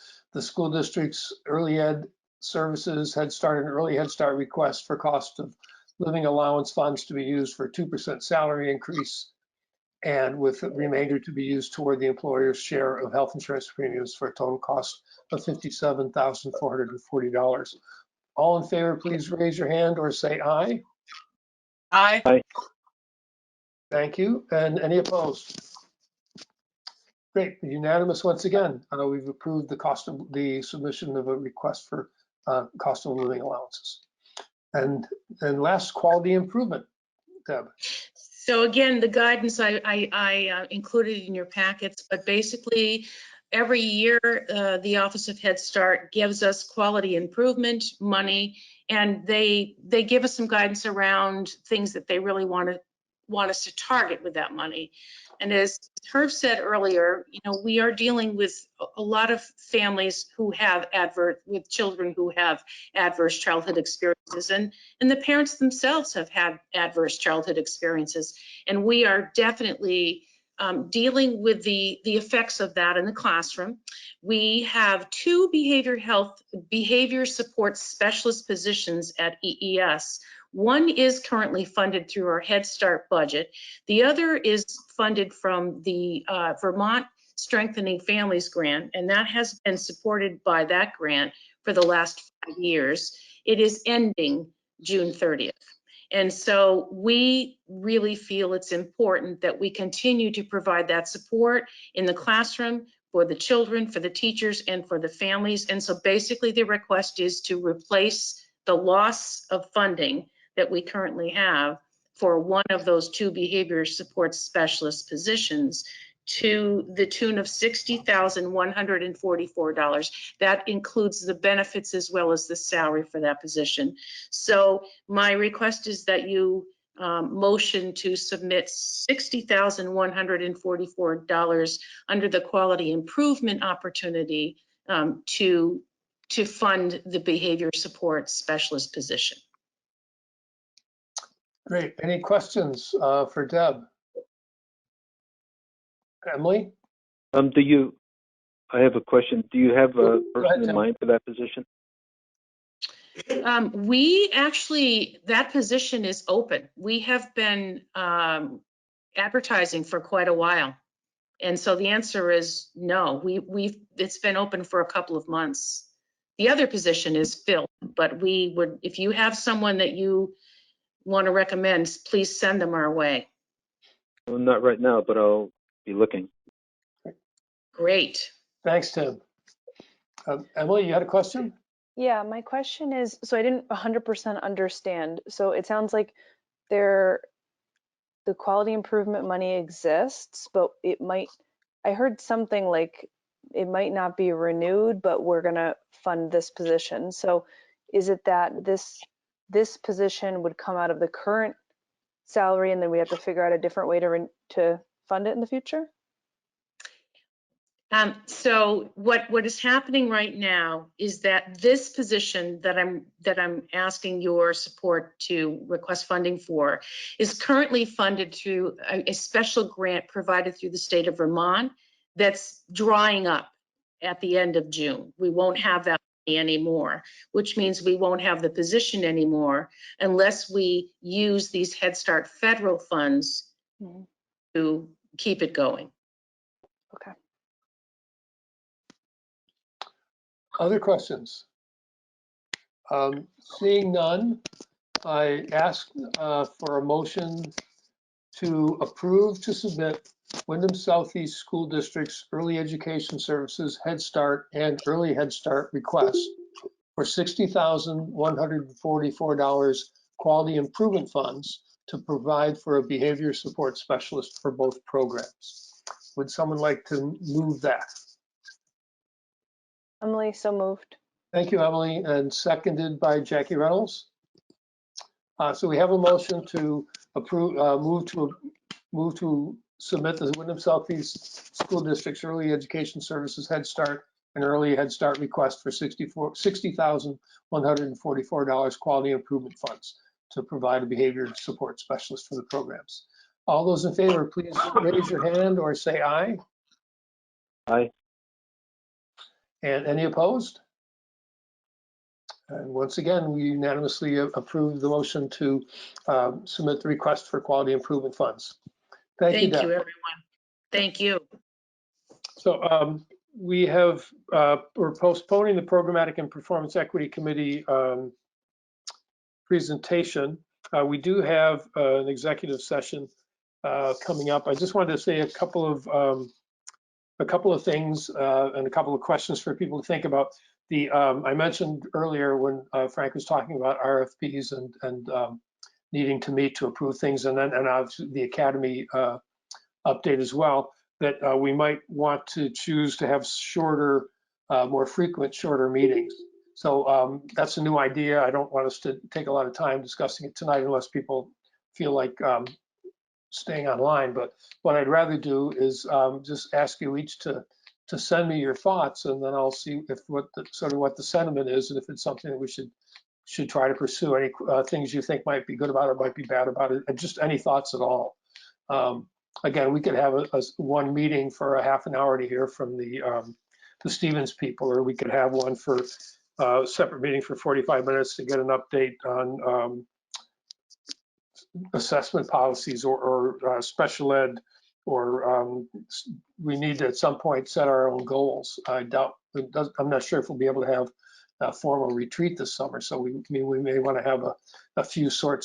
school district's early ed services Head Start and Early Head Start request for cost of living allowance funds to be used for 2% salary increase, and with the remainder to be used toward the employer's share of health insurance premiums for a total cost of $57,440. All in favor, please raise your hand or say aye. Aye. Aye. Thank you. And any opposed? Great, unanimous once again. We've approved the submission of a request for cost of living allowances. And last, quality improvement, Deb. So again, the guidance I included in your packets, but basically every year the Office of Head Start gives us quality improvement money, and they give us some guidance around things that they really want us to target with that money. And as Herb said earlier, you know, we are dealing with a lot of families who have with children who have adverse childhood experiences, and the parents themselves have had adverse childhood experiences. And we are definitely dealing with the effects of that in the classroom. We have 2 behavior support specialist positions at EES. One is currently funded through our Head Start budget. The other is funded from the Vermont Strengthening Families Grant, and that has been supported by that grant for the last 5 years. It is ending June 30th. And so we really feel it's important that we continue to provide that support in the classroom for the children, for the teachers, and for the families. And so basically the request is to replace the loss of funding that we currently have for one of those 2 behavior support specialist positions to the tune of $60,144. That includes the benefits as well as the salary for that position. So my request is that you motion to submit $60,144 under the quality improvement opportunity to fund the behavior support specialist position. Great. Any questions for Deb? Emily? I have a question. Do you have a person in mind for that position? We actually, that position is open. We have been advertising for quite a while. And so the answer is no. It's been open for a couple of months. The other position is filled, but we would, if you have someone that you want to recommend, please send them our way. Well, not right now, but I'll be looking. Great. Thanks, Tim. Emily, you had a question? Yeah, my question is, so I didn't 100% understand. So it sounds like the quality improvement money exists, but I heard something like it might not be renewed, but we're gonna fund this position. So is it that this position would come out of the current salary and then we have to figure out a different way to fund it in the future? So what is happening right now is that this position that I'm asking your support to request funding for is currently funded through a special grant provided through the state of Vermont that's drying up at the end of June. We won't have that money anymore, which means we won't have the position anymore unless we use these Head Start federal funds to keep it going. Okay. Other questions? Seeing none, I ask for a motion to approve to submit Windham Southeast School District's Early Education Services Head Start and Early Head Start requests for $60,144 quality improvement funds to provide for a behavior support specialist for both programs. Would someone like to move that? Emily, so moved. Thank you, Emily, and seconded by Jackie Reynolds. So we have a motion to approve, move to submit the Windham Southeast School District's Early Education Services Head Start and Early Head Start request for $60,144 quality improvement funds to provide a behavior support specialist for the programs. All those in favor, please raise your hand or say aye. Aye. And any opposed? And once again, we unanimously approve the motion to submit the request for quality improvement funds. Thank you, Deb. Thank you, everyone. Thank you. So we're postponing the Programmatic and Performance Equity Committee presentation We do have an executive session coming up. I just wanted to say a couple of things and a couple of questions for people to think about. I mentioned earlier when Frank was talking about RFPs and needing to meet to approve things, and obviously the Academy update as well, that we might want to choose to have shorter, more frequent, shorter meetings. So that's a new idea. I don't want us to take a lot of time discussing it tonight unless people feel like staying online. But what I'd rather do is just ask you each to send me your thoughts, and then I'll see if what the sentiment is, and if it's something that we should try to pursue. Any things you think might be good about it, might be bad about it, and just any thoughts at all. Again, we could have one meeting for a half an hour to hear from the Stevens people, or we could have one for a separate meeting for 45 minutes to get an update on assessment policies or special ed, or we need to at some point set our own goals. I'm not sure if we'll be able to have a formal retreat this summer, so we may want to have a few short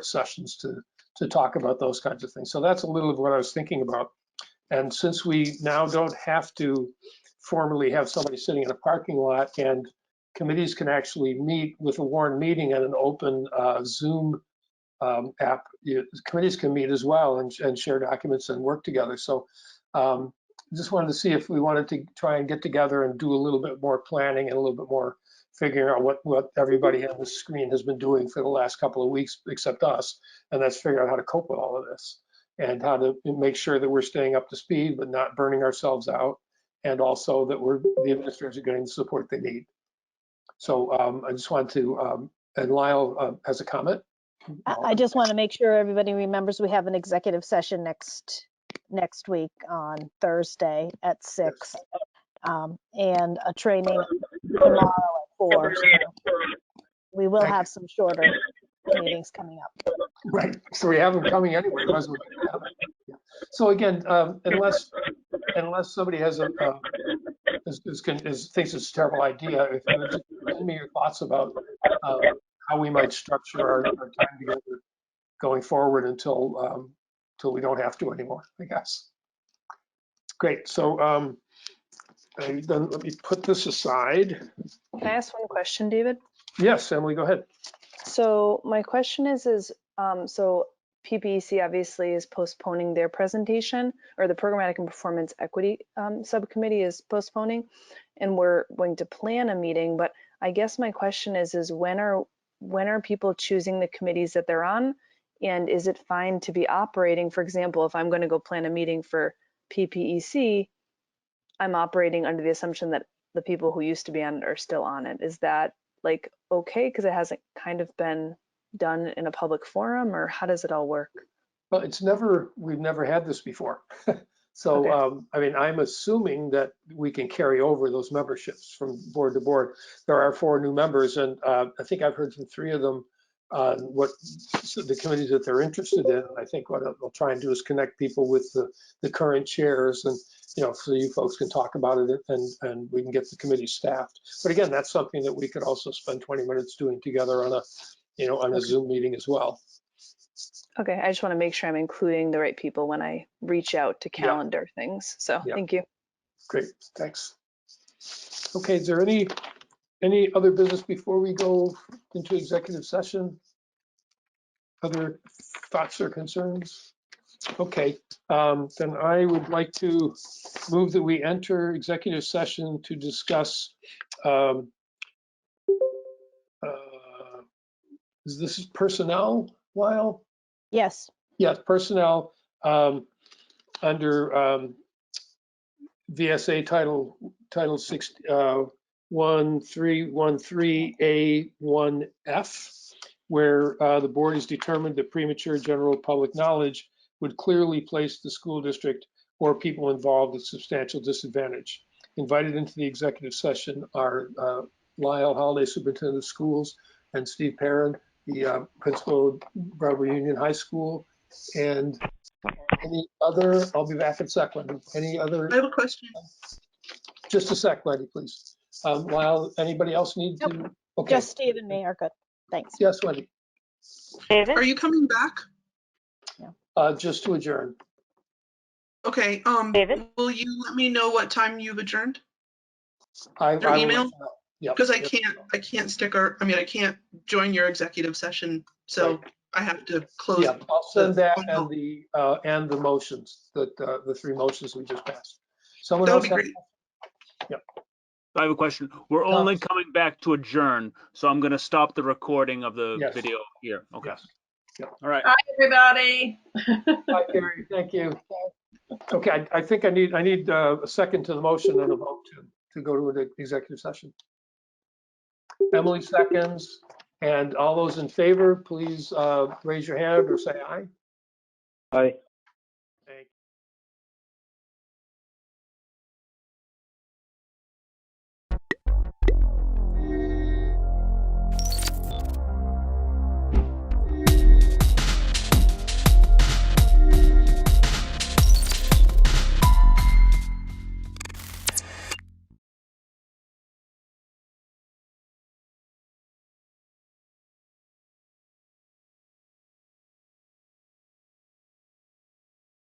sessions to talk about those kinds of things. So that's a little of what I was thinking about. And since we now don't have to formally have somebody sitting in a parking lot, and committees can actually meet with a warned meeting and an open Zoom app, committees can meet as well and share documents and work together. So just wanted to see if we wanted to try and get together and do a little bit more planning and a little bit more figuring out what everybody on the screen has been doing for the last couple of weeks, except us, and that's figure out how to cope with all of this and how to make sure that we're staying up to speed but not burning ourselves out, and also that the administrators are getting the support they need. So I just wanted to, and Lyle has a comment. I just want to make sure everybody remembers we have an executive session next week on Thursday at 6, and a training tomorrow at 4. So we will have some shorter meetings coming up. Right. So we have them coming anyway. Yeah. So again, unless somebody has thinks it's a terrible idea, if you would just send me your thoughts about how we might structure our time together going forward until we don't have to anymore, I guess. Great. So then let me put this aside. Can I ask one question, David? Yes, Emily, go ahead. So my question is so PPEC obviously is postponing their presentation, or the Programmatic and Performance Equity Subcommittee is postponing, and we're going to plan a meeting. But I guess my question is when are people choosing the committees that they're on, and is it fine to be operating? For example, if I'm going to go plan a meeting for PPEC, I'm operating under the assumption that the people who used to be on it are still on it. Is that like okay, because it hasn't kind of been done in a public forum, or how does it all work? Well, we've never had this before. So, okay. I mean, I'm assuming that we can carry over those memberships from board to board. There are 4 new members, and I think I've heard from 3 of them on what the committees that they're interested in. I think what I'll try and do is connect people with the current chairs, and so you folks can talk about it, and we can get the committee staffed. But again, that's something that we could also spend 20 minutes doing together on a Zoom meeting as well. Okay, I just want to make sure I'm including the right people when I reach out to calendar things. So thank you. Great, thanks. Okay, is there any other business before we go into executive session? Other thoughts or concerns? Okay, then I would like to move that we enter executive session to discuss is this personnel, Lyle? Yes. Yes, personnel under VSA Title 1313A1F, where the board has determined that premature general public knowledge would clearly place the school district or people involved at substantial disadvantage. Invited into the executive session are Lyle Holliday, Superintendent of Schools, and Steve Perrin, the principal of Brattleboro Union High School. And any other, I'll be back in a sec, Wendy. Any other? I have a question. Just a sec, Wendy, please. Lyle, anybody else need to? Okay. Just Steve and me are good. Thanks. Yes, Wendy. Are you coming back? Just to adjourn. Okay. Will you let me know what time you've adjourned? I Your will email? let you know. Yep, Because I yep. can't I can't join your executive session, so I have to close. Yeah, I'll send that phone and the motions, the 3 motions we just passed. Someone That would else be have? great. Yep. I have a question. We're only coming back to adjourn, so I'm going to stop the recording of the video here. Okay. Yes. Yep. All right. Bye, everybody. Bye, Carrie. Thank you. Okay, I think I need a second to the motion and a vote to go to the executive session. Emily seconds, and all those in favor, please raise your hand or say aye. Aye.